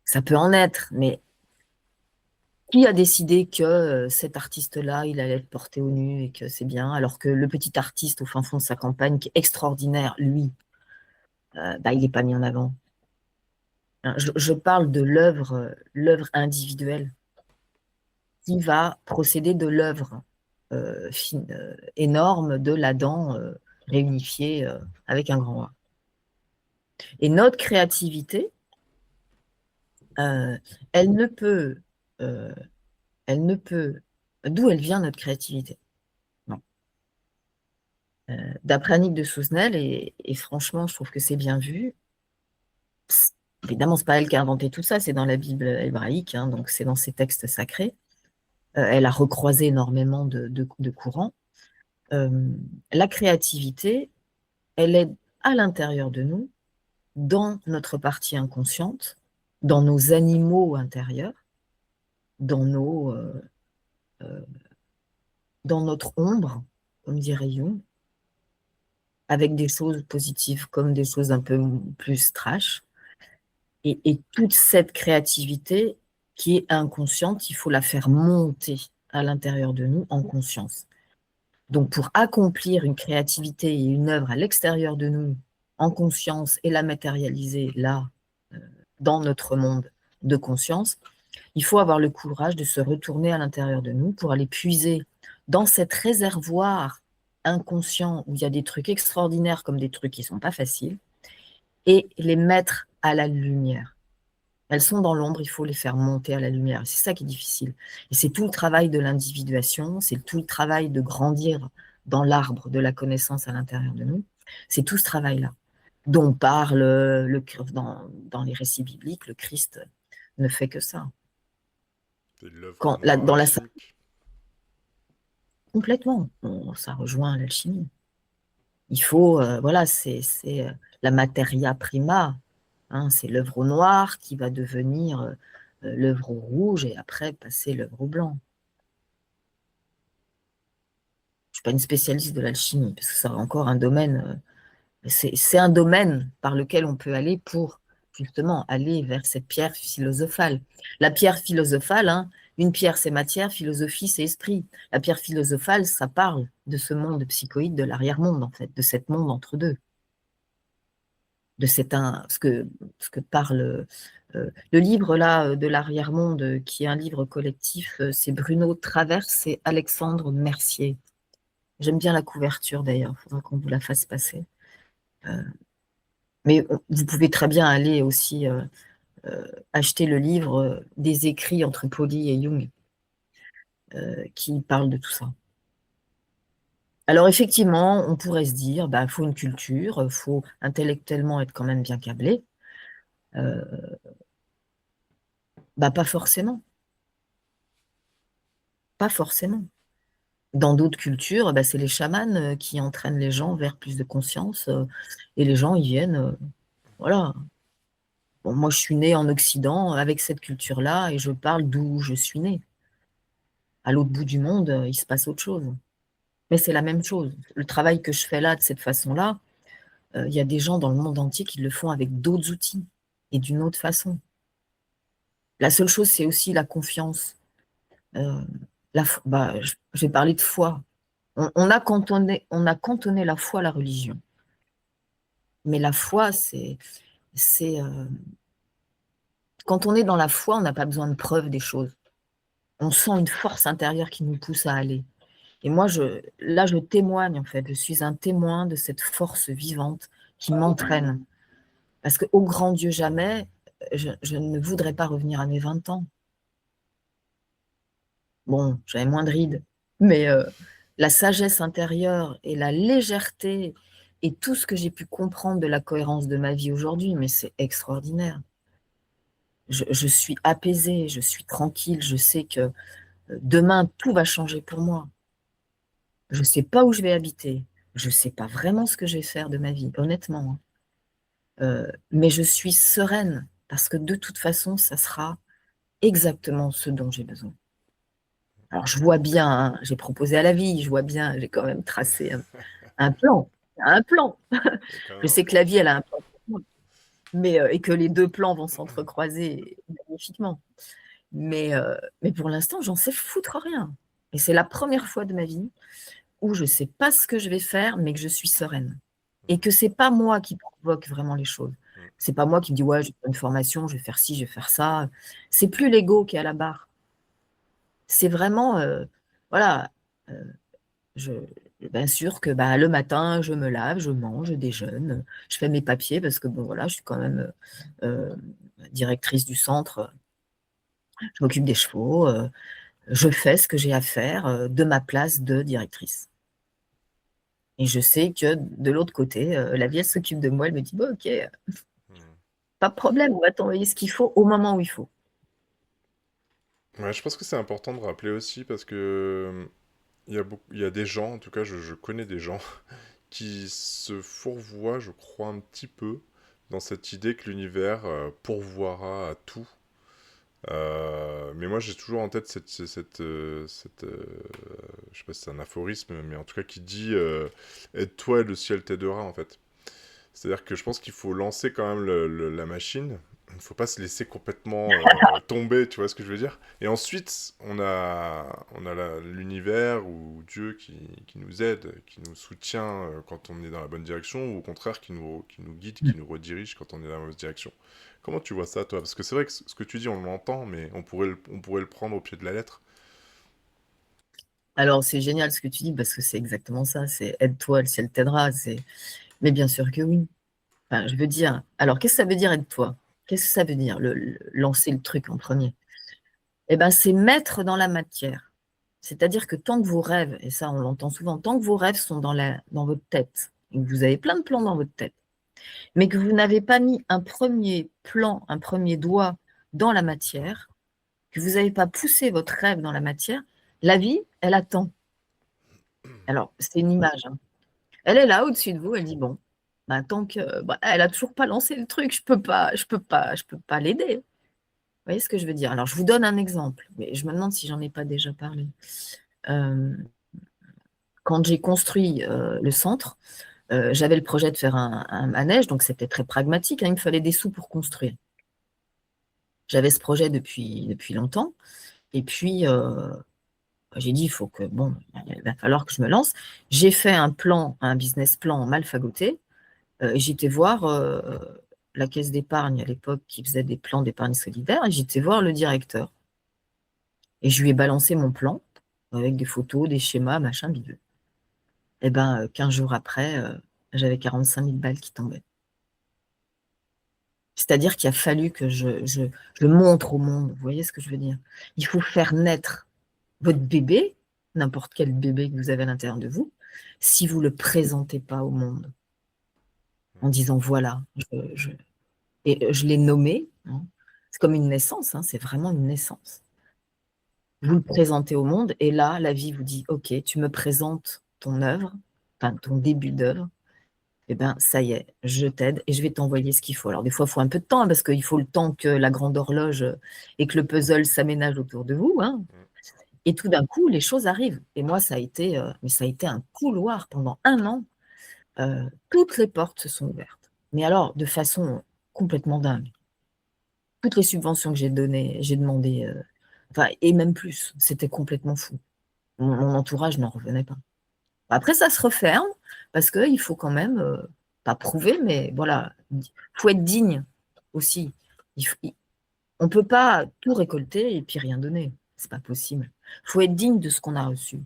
Ça peut en être, mais qui a décidé que cet artiste-là, il allait être porté au nu et que c'est bien, alors que le petit artiste au fin fond de sa campagne, qui est extraordinaire, lui, bah, il n'est pas mis en avant. Hein, je parle de l'œuvre individuelle qui va procéder de l'œuvre énorme de l'Adam réunifié avec un grand A. Et notre créativité, euh, elle ne peut, euh, elle ne peut, d'où elle vient notre créativité? Non. D'après Annick de Souzenel, et franchement, je trouve que c'est bien vu. Évidemment, c'est pas elle qui a inventé tout ça, c'est dans la Bible hébraïque, hein, donc c'est dans ses textes sacrés. Elle a recroisé énormément de courants. La créativité, elle est à l'intérieur de nous, dans notre partie inconsciente, dans nos animaux intérieurs, dans euh, dans notre ombre, comme dirait Jung, avec des choses positives comme des choses un peu plus trash. Et toute cette créativité qui est inconsciente, il faut la faire monter à l'intérieur de nous en conscience. Donc, pour accomplir une créativité et une œuvre à l'extérieur de nous, en conscience, et la matérialiser là, dans notre monde de conscience, il faut avoir le courage de se retourner à l'intérieur de nous pour aller puiser dans cette réservoir inconscient où il y a des trucs extraordinaires comme des trucs qui ne sont pas faciles et les mettre à la lumière. Elles sont dans l'ombre, il faut les faire monter à la lumière. C'est ça qui est difficile. Et c'est tout le travail de l'individuation, c'est tout le travail de grandir dans l'arbre de la connaissance à l'intérieur de nous, c'est tout ce travail-là dont parle dans les récits bibliques, le Christ ne fait que ça. C'est l'œuvre noire Dans la alchimique. complètement, ça rejoint l'alchimie. Il faut, voilà, c'est la materia prima, hein, c'est l'œuvre au noir qui va devenir l'œuvre au rouge et après passer l'œuvre au blanc. Je ne suis pas une spécialiste de l'alchimie, parce que c'est encore un domaine, c'est un domaine par lequel on peut aller pour justement aller vers cette pierre philosophale. La pierre philosophale, hein, une pierre c'est matière, philosophie c'est esprit. La pierre philosophale, ça parle de ce monde psychoïde, de l'arrière-monde en fait, de cet monde entre deux. De ce que parle le livre là de l'arrière-monde, qui est un livre collectif, c'est Bruno Traverse et Alexandre Mercier. J'aime bien la couverture d'ailleurs, il faudra qu'on vous la fasse passer. Mais vous pouvez très bien aller aussi acheter le livre des écrits entre Pauli et Jung, qui parle de tout ça. Alors effectivement, on pourrait se dire, bah, faut une culture, faut intellectuellement être quand même bien câblé. Bah, pas forcément. Pas forcément. Dans d'autres cultures, bah, c'est les chamans qui entraînent les gens vers plus de conscience, et les gens, ils viennent, voilà. Bon, moi, je suis née en Occident avec cette culture-là et je parle d'où je suis née. À l'autre bout du monde, il se passe autre chose. Mais c'est la même chose. Le travail que je fais là, de cette façon-là, il y a des gens dans le monde entier qui le font avec d'autres outils et d'une autre façon. La seule chose, c'est aussi la confiance. Euh, je vais parler de foi. On a cantonné la foi à la religion. Mais la foi, quand on est dans la foi, on n'a pas besoin de preuves des choses. On sent une force intérieure qui nous pousse à aller. Et moi, là, je témoigne, en fait. Je suis un témoin de cette force vivante qui m'entraîne. Parce qu'au grand Dieu jamais, je ne voudrais pas revenir à mes 20 ans. Bon, j'avais moins de rides. Mais la sagesse intérieure et la légèreté et tout ce que j'ai pu comprendre de la cohérence de ma vie aujourd'hui, mais c'est extraordinaire. Je suis apaisée, je suis tranquille, je sais que demain, tout va changer pour moi. Je ne sais pas où je vais habiter. Je ne sais pas vraiment ce que je vais faire de ma vie, honnêtement, hein. Mais je suis sereine parce que de toute façon, ça sera exactement ce dont j'ai besoin. Alors, je vois bien, hein, j'ai proposé à la vie, je vois bien, j'ai quand même tracé un plan. Un plan. Il y a quand Je même un sais que plan. la vie, elle a un plan pour moi, mais, et que les deux plans vont s'entrecroiser magnifiquement. Mais pour l'instant, j'en sais foutre rien. Et c'est la première fois de ma vie où je ne sais pas ce que je vais faire, mais que je suis sereine. Et que c'est pas moi qui provoque vraiment les choses. C'est pas moi qui me dis, ouais, je vais faire une formation, je vais faire ci, je vais faire ça. C'est plus l'ego qui est à la barre. C'est vraiment, voilà, euh, je, bien sûr que bah, le matin, je me lave, je mange, je déjeune, je fais mes papiers parce que bon, voilà, je suis quand même directrice du centre, je m'occupe des chevaux, je fais ce que j'ai à faire de ma place de directrice. Et je sais que de l'autre côté, la vie, elle s'occupe de moi, elle me dit, bon, ok, Hmm. pas de problème, on va t'envoyer ce qu'il faut au moment où il faut. Ouais, je pense que c'est important de rappeler aussi parce que il y a des gens, en tout cas je connais des gens, qui se fourvoient, je crois, un petit peu dans cette idée que l'univers pourvoira à tout. Mais moi j'ai toujours en tête je sais pas si c'est un aphorisme, mais en tout cas qui dit aide-toi et le ciel t'aidera en fait. C'est-à-dire que je pense qu'il faut lancer quand même la machine. Il ne faut pas se laisser complètement tomber, tu vois ce que je veux dire. Et ensuite, on a l'univers ou Dieu qui nous aide, qui nous soutient quand on est dans la bonne direction, ou au contraire qui nous guide, qui nous redirige quand on est dans la mauvaise direction. Comment tu vois ça, toi? Parce que c'est vrai que ce que tu dis, on l'entend, mais on pourrait le prendre au pied de la lettre. Alors, c'est génial ce que tu dis parce que c'est exactement ça, c'est aide-toi, le ciel t'aidera. Mais bien sûr que oui. Enfin, je veux dire, alors qu'est-ce que ça veut dire aide-toi? Qu'est-ce que ça veut dire, lancer le truc en premier? Eh ben, c'est mettre dans la matière. C'est-à-dire que tant que vos rêves, et ça on l'entend souvent, tant que vos rêves sont dans votre tête, et que vous avez plein de plans dans votre tête, mais que vous n'avez pas mis un premier plan, un premier doigt dans la matière, que vous n'avez pas poussé votre rêve dans la matière, la vie, elle attend. Alors, c'est une image, hein. Elle est là au-dessus de vous, elle dit bon, bah, tant que elle a toujours pas lancé le truc, je peux pas l'aider. Vous voyez ce que je veux dire? Alors, je vous donne un exemple, mais je me demande si j'en ai pas déjà parlé. Euh, Quand j'ai construit le centre, j'avais le projet de faire un manège, donc c'était très pragmatique, hein, il me fallait des sous pour construire. J'avais ce projet depuis longtemps, et puis j'ai dit, il faut que, bon, il va falloir que je me lance. J'ai fait un plan, un business plan mal fagoté. J'étais voir la caisse d'épargne à l'époque qui faisait des plans d'épargne solidaire, et j'étais voir le directeur. Et je lui ai balancé mon plan avec des photos, des schémas, machin, bidule. Et ben, 15 jours après, j'avais 45 000 balles qui tombaient. C'est-à-dire qu'il a fallu que je montre au monde. Vous voyez ce que je veux dire? Il faut faire naître votre bébé, n'importe quel bébé que vous avez à l'intérieur de vous, si vous ne le présentez pas au monde en disant voilà, et je l'ai nommé, hein. C'est comme une naissance, hein, c'est vraiment une naissance. Vous le présentez au monde et là, la vie vous dit ok, tu me présentes ton œuvre, enfin ton début d'œuvre, et bien ça y est, je t'aide et je vais t'envoyer ce qu'il faut. Alors des fois, il faut un peu de temps, hein, parce qu'il faut le temps que la grande horloge et que le puzzle s'aménage autour de vous, hein. Et tout d'un coup, les choses arrivent. Et moi, mais ça a été un couloir pendant 1 an. Toutes les portes se sont ouvertes. Mais alors, de façon complètement dingue. Toutes les subventions que j'ai données, j'ai demandé, enfin, et même plus, c'était complètement fou. Mon entourage n'en revenait pas. Après, ça se referme parce qu'il faut quand même, pas prouver, mais voilà, il faut être digne aussi. On ne peut pas tout récolter et puis rien donner. C'est pas possible. Il faut être digne de ce qu'on a reçu.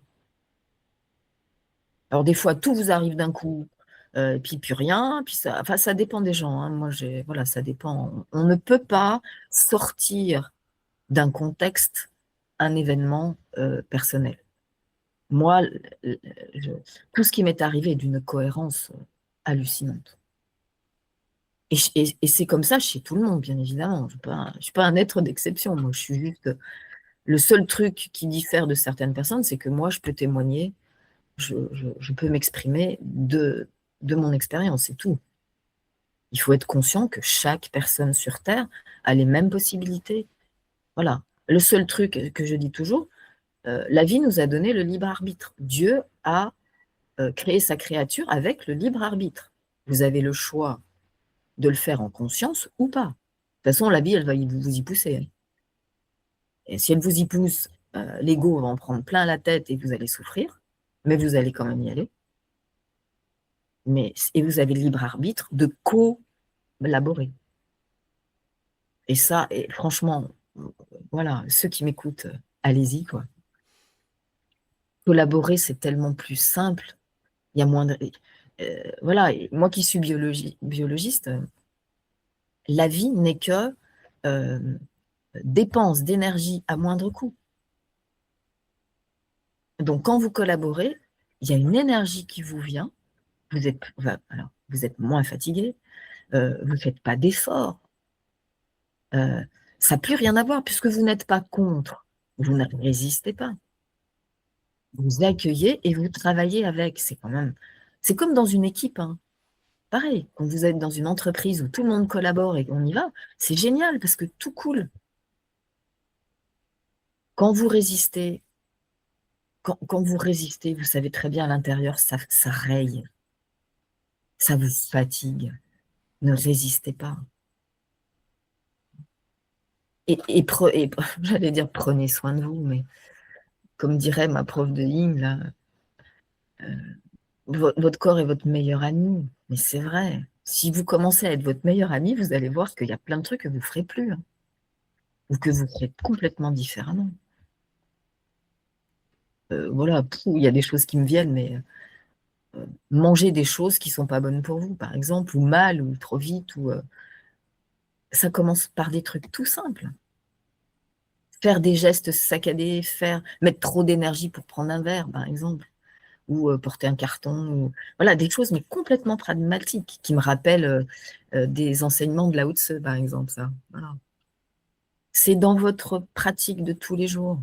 Alors des fois, tout vous arrive d'un coup, et puis plus rien, puis ça dépend des gens, hein. Moi, voilà, ça dépend. On ne peut pas sortir d'un contexte un événement personnel. Moi, je- tout ce qui m'est arrivé est d'une cohérence hallucinante. Et c'est comme ça chez tout le monde, bien évidemment. Je suis pas un être d'exception. Moi, je suis juste. Le seul truc qui diffère de certaines personnes, c'est que moi, je peux témoigner, je peux m'exprimer de mon expérience, c'est tout. Il faut être conscient que chaque personne sur Terre a les mêmes possibilités. Voilà. Le seul truc que je dis toujours, la vie nous a donné le libre arbitre. Dieu a créé sa créature avec le libre arbitre. Vous avez le choix de le faire en conscience ou pas. De toute façon, la vie, elle va vous y pousser. Et si elle vous y pousse, l'ego va en prendre plein la tête et vous allez souffrir, mais vous allez quand même y aller. Et vous avez le libre arbitre de collaborer. Et ça, et franchement, voilà, ceux qui m'écoutent, allez-y, quoi. Collaborer, c'est tellement plus simple. Il y a moins de. Voilà, et moi qui suis biologiste, la vie n'est que euh, dépense d'énergie à moindre coût. Donc, quand vous collaborez, il y a une énergie qui vous vient. Alors, vous êtes moins fatigué, vous ne faites pas d'efforts. Ça n'a plus rien à voir puisque vous n'êtes pas contre. Vous ne résistez pas. Vous accueillez et vous travaillez avec. C'est comme dans une équipe, hein. Pareil, quand vous êtes dans une entreprise où tout le monde collabore et qu'on y va, c'est génial parce que tout coule. Quand vous résistez, quand vous résistez, vous savez très bien à l'intérieur, ça raye, ça vous fatigue. Ne résistez pas. J'allais dire prenez soin de vous, mais comme dirait ma prof de Yin, là, votre corps est votre meilleur ami. Mais c'est vrai. Si vous commencez à être votre meilleur ami, vous allez voir qu'il y a plein de trucs que vous ne ferez plus, hein, ou que vous ferez complètement différemment. Voilà, il y a des choses qui me viennent, mais manger des choses qui ne sont pas bonnes pour vous, par exemple, ou mal, ou trop vite, ça commence par des trucs tout simples. faire des gestes saccadés, mettre trop d'énergie pour prendre un verre, par exemple, ou porter un carton, ou voilà, des choses mais complètement pragmatiques qui me rappellent des enseignements de Lao Tse, par exemple, ça. Voilà. C'est dans votre pratique de tous les jours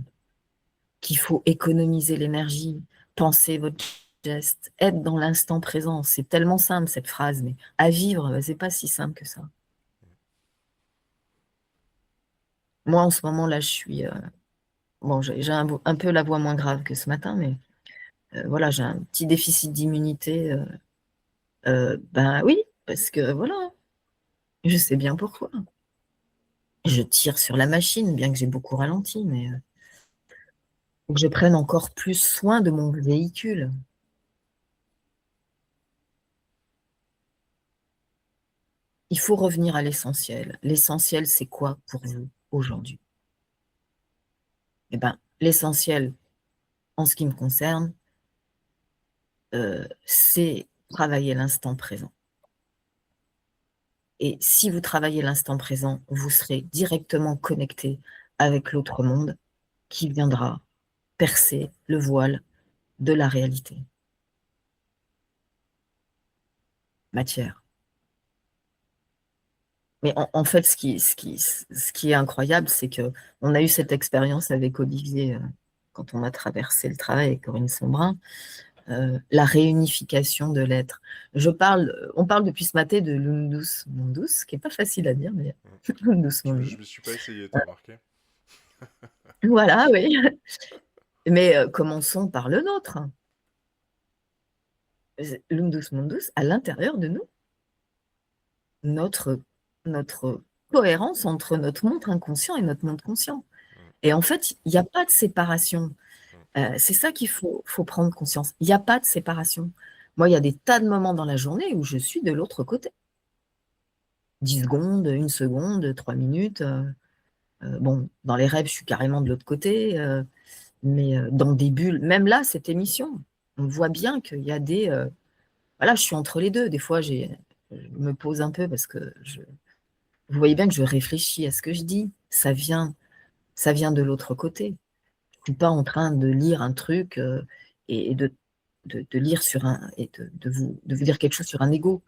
qu'il faut économiser l'énergie, penser votre geste, être dans l'instant présent. C'est tellement simple cette phrase, mais à vivre, c'est pas si simple que ça. Moi, en ce moment là, je suis bon, j'ai un peu la voix moins grave que ce matin, mais voilà, j'ai un petit déficit d'immunité. Ben oui, parce que voilà, je sais bien pourquoi. Je tire sur la machine, bien que j'ai beaucoup ralenti, mais faut que je prenne encore plus soin de mon véhicule. Il faut revenir à l'essentiel. L'essentiel, c'est quoi pour vous aujourd'hui? Eh ben, l'essentiel, en ce qui me concerne, c'est travailler l'instant présent. Et si vous travaillez l'instant présent, vous serez directement connecté avec l'autre monde qui viendra percer le voile de la réalité. Matière. Mais en fait, ce qui est incroyable, c'est qu'on a eu cette expérience avec Olivier quand on a traversé le travail avec Corinne Sombrin, la réunification de l'être. On parle depuis ce matin de l'Undus Mundus, qui n'est pas facile à dire, mais l'Undus Je Mundus. me suis pas essayé, t'as remarqué? Voilà, oui. Mais commençons par le nôtre. L'Undus Mundus à l'intérieur de nous. Notre cohérence entre notre monde inconscient et notre monde conscient. Et en fait, il n'y a pas de séparation. C'est ça qu'il faut prendre conscience. Il n'y a pas de séparation. Moi, il y a des tas de moments dans la journée où je suis de l'autre côté. 10 secondes, 1 seconde, 3 minutes. Bon, dans les rêves, je suis carrément de l'autre côté. Mais dans des bulles, même là, cette émission, on voit bien qu'il y a des... voilà, je suis entre les deux. Des fois, je me pose un peu parce que vous voyez bien que je réfléchis à ce que je dis. Ça vient de l'autre côté. Je ne suis pas en train de lire un truc et de lire sur un et de vous dire quelque chose sur un ego.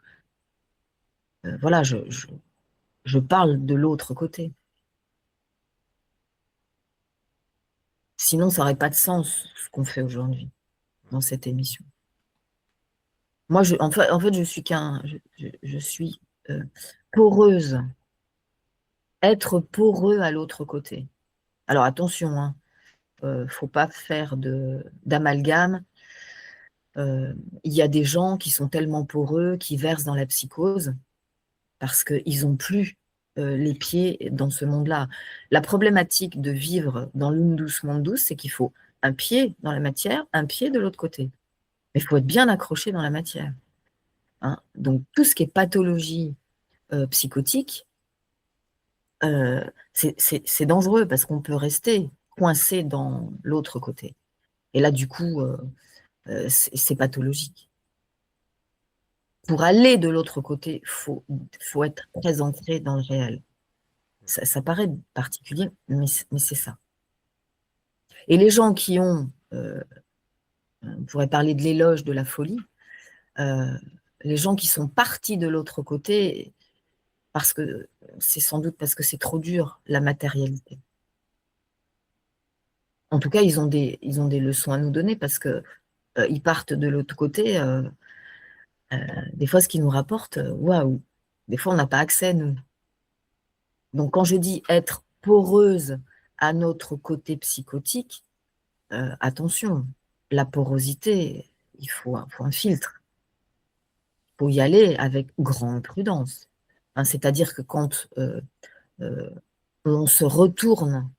Voilà, je parle de l'autre côté. Sinon, ça n'aurait pas de sens ce qu'on fait aujourd'hui dans cette émission. Moi, en fait, je suis je suis poreuse. Être poreux à l'autre côté. Alors attention, hein, faut pas faire d'amalgame. Il y a des gens qui sont tellement poreux, qui versent dans la psychose parce qu'ils n'ont plus les pieds dans ce monde-là. La problématique de vivre dans l'undus mundus, c'est qu'il faut un pied dans la matière, un pied de l'autre côté. Mais il faut être bien accroché dans la matière. Hein. Donc tout ce qui est pathologie psychotique, c'est dangereux parce qu'on peut rester coincé dans l'autre côté. Et là, du coup, c'est pathologique. Pour aller de l'autre côté, faut être très ancré dans le réel. Ça paraît particulier, mais c'est ça. Et les gens qui ont, on pourrait parler de l'éloge de la folie, les gens qui sont partis de l'autre côté, parce que c'est sans doute parce que c'est trop dur, la matérialité. En tout cas, ils ont des leçons à nous donner parce que ils partent de l'autre côté. Des fois, ce qu'ils nous rapportent, waouh, des fois, on n'a pas accès, nous. Donc, quand je dis être poreuse à notre côté psychotique, attention, la porosité, il faut un filtre. Il faut y aller avec grande prudence. Hein, c'est-à-dire que quand on se retourne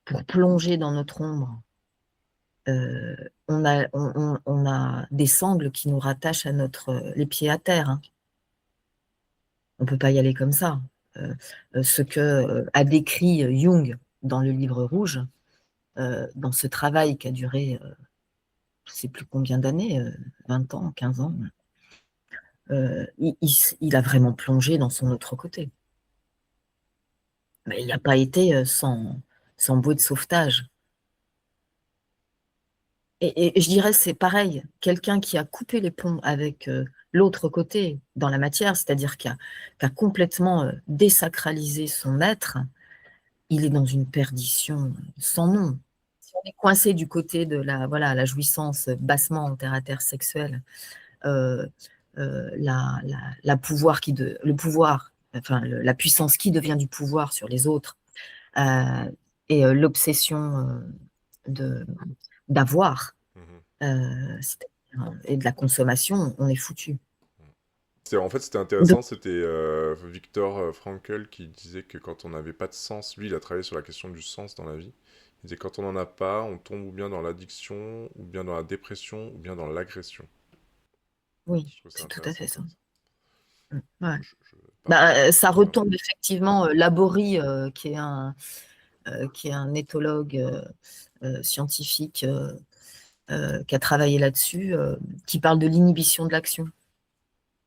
pour plonger dans notre ombre, on a des sangles qui nous rattachent à les pieds à terre. Hein. On ne peut pas y aller comme ça. Ce que a décrit Jung dans le livre rouge, dans ce travail qui a duré, je ne sais plus combien d'années, 20 ans, 15 ans, il a vraiment plongé dans son autre côté. Mais il n'a pas été en bouée de sauvetage. Et je dirais, c'est pareil, quelqu'un qui a coupé les ponts avec l'autre côté dans la matière, c'est-à-dire qui a complètement désacralisé son être, il est dans une perdition sans nom. Si on est coincé du côté de la jouissance bassement terre-à-terre sexuelle, euh, le pouvoir, enfin la puissance qui devient du pouvoir sur les autres, euh, et l'obsession d'avoir, Mhm. et de la consommation, on est foutu. En fait, c'était Donc, intéressant, c'était Viktor Frankl qui disait que quand on n'avait pas de sens, lui, il a travaillé sur la question du sens dans la vie. Il disait quand on n'en a pas, on tombe ou bien dans l'addiction, ou bien dans la dépression, ou bien dans l'agression. oui, Je trouve ça c'est tout à intéressant fait ça. comme ça. Ouais. Je partage Bah, ça totalement. retombe effectivement, Laborie, qui est un éthologue scientifique, qui a travaillé là-dessus, qui parle de l'inhibition de l'action.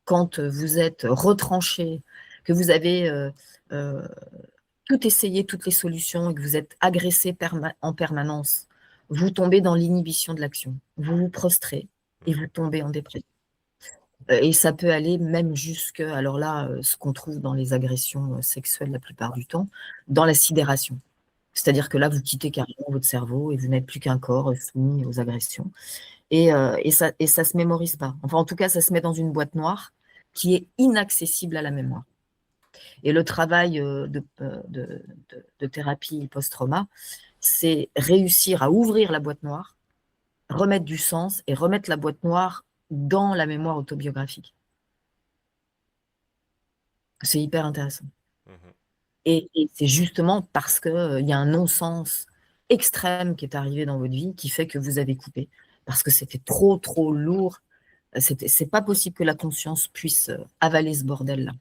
Quand vous êtes retranché, que vous avez euh, tout essayé, toutes les solutions, et que vous êtes agressé en permanence, vous tombez dans l'inhibition de l'action. Vous vous prostrez et vous Mhm. tombez en dépression. Et ça peut aller même jusque, alors là, ce qu'on trouve dans les agressions sexuelles la plupart du temps, dans la sidération. C'est-à-dire que là, vous quittez carrément votre cerveau et vous n'êtes plus qu'un corps soumis aux agressions. Et ça se mémorise pas. Enfin, en tout cas, ça se met dans une boîte noire qui est inaccessible à la mémoire. Et le travail de thérapie post-trauma, c'est réussir à ouvrir la boîte noire, remettre du sens et remettre la boîte noire dans la mémoire autobiographique. C'est hyper intéressant. Mhm. Et c'est justement parce qu'il y a un non-sens extrême qui est arrivé dans votre vie qui fait que vous avez coupé. Parce que c'était trop, trop lourd. C'est pas possible que la conscience puisse avaler ce bordel-là.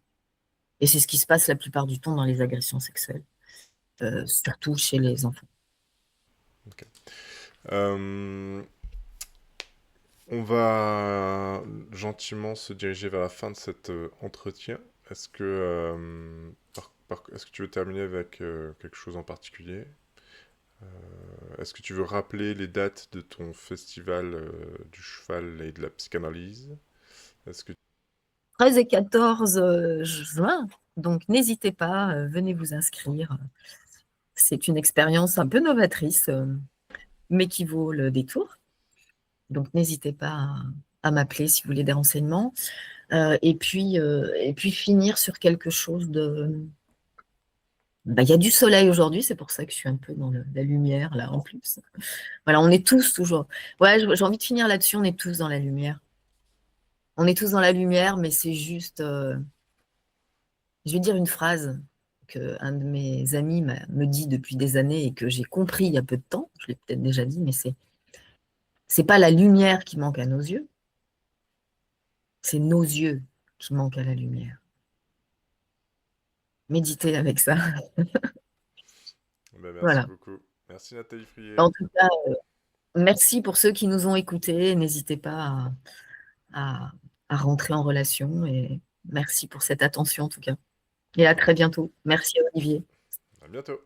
Et c'est ce qui se passe la plupart du temps dans les agressions sexuelles, surtout chez les enfants. Ok. Euh, on va gentiment se diriger vers la fin de cet entretien. Est-ce que, est-ce que tu veux terminer avec quelque chose en particulier? Est-ce que tu veux rappeler les dates de ton festival du cheval et de la psychanalyse? Est-ce que... 13 et 14 juin, donc n'hésitez pas, venez vous inscrire. C'est une expérience un peu novatrice, mais qui vaut le détour. Donc n'hésitez pas à m'appeler si vous voulez des renseignements. Et puis finir sur quelque chose de... Bah, il y a du soleil aujourd'hui, c'est pour ça que je suis un peu dans la lumière là en plus. Voilà, on est tous toujours. Ouais, j'ai envie de finir là-dessus, on est tous dans la lumière. On est tous dans la lumière, mais c'est juste. Je vais dire une phrase qu'un de mes amis me dit depuis des années et que j'ai compris il y a peu de temps. Je l'ai peut-être déjà dit, mais c'est pas la lumière qui manque à nos yeux, c'est nos yeux qui manquent à la lumière. Méditez avec ça. Ben, merci Voilà. beaucoup. Merci Nathalie Frier. En tout cas, merci pour ceux qui nous ont écoutés. N'hésitez pas à, à rentrer en relation et merci pour cette attention en tout cas. Et à très bientôt. Merci Olivier. À bientôt.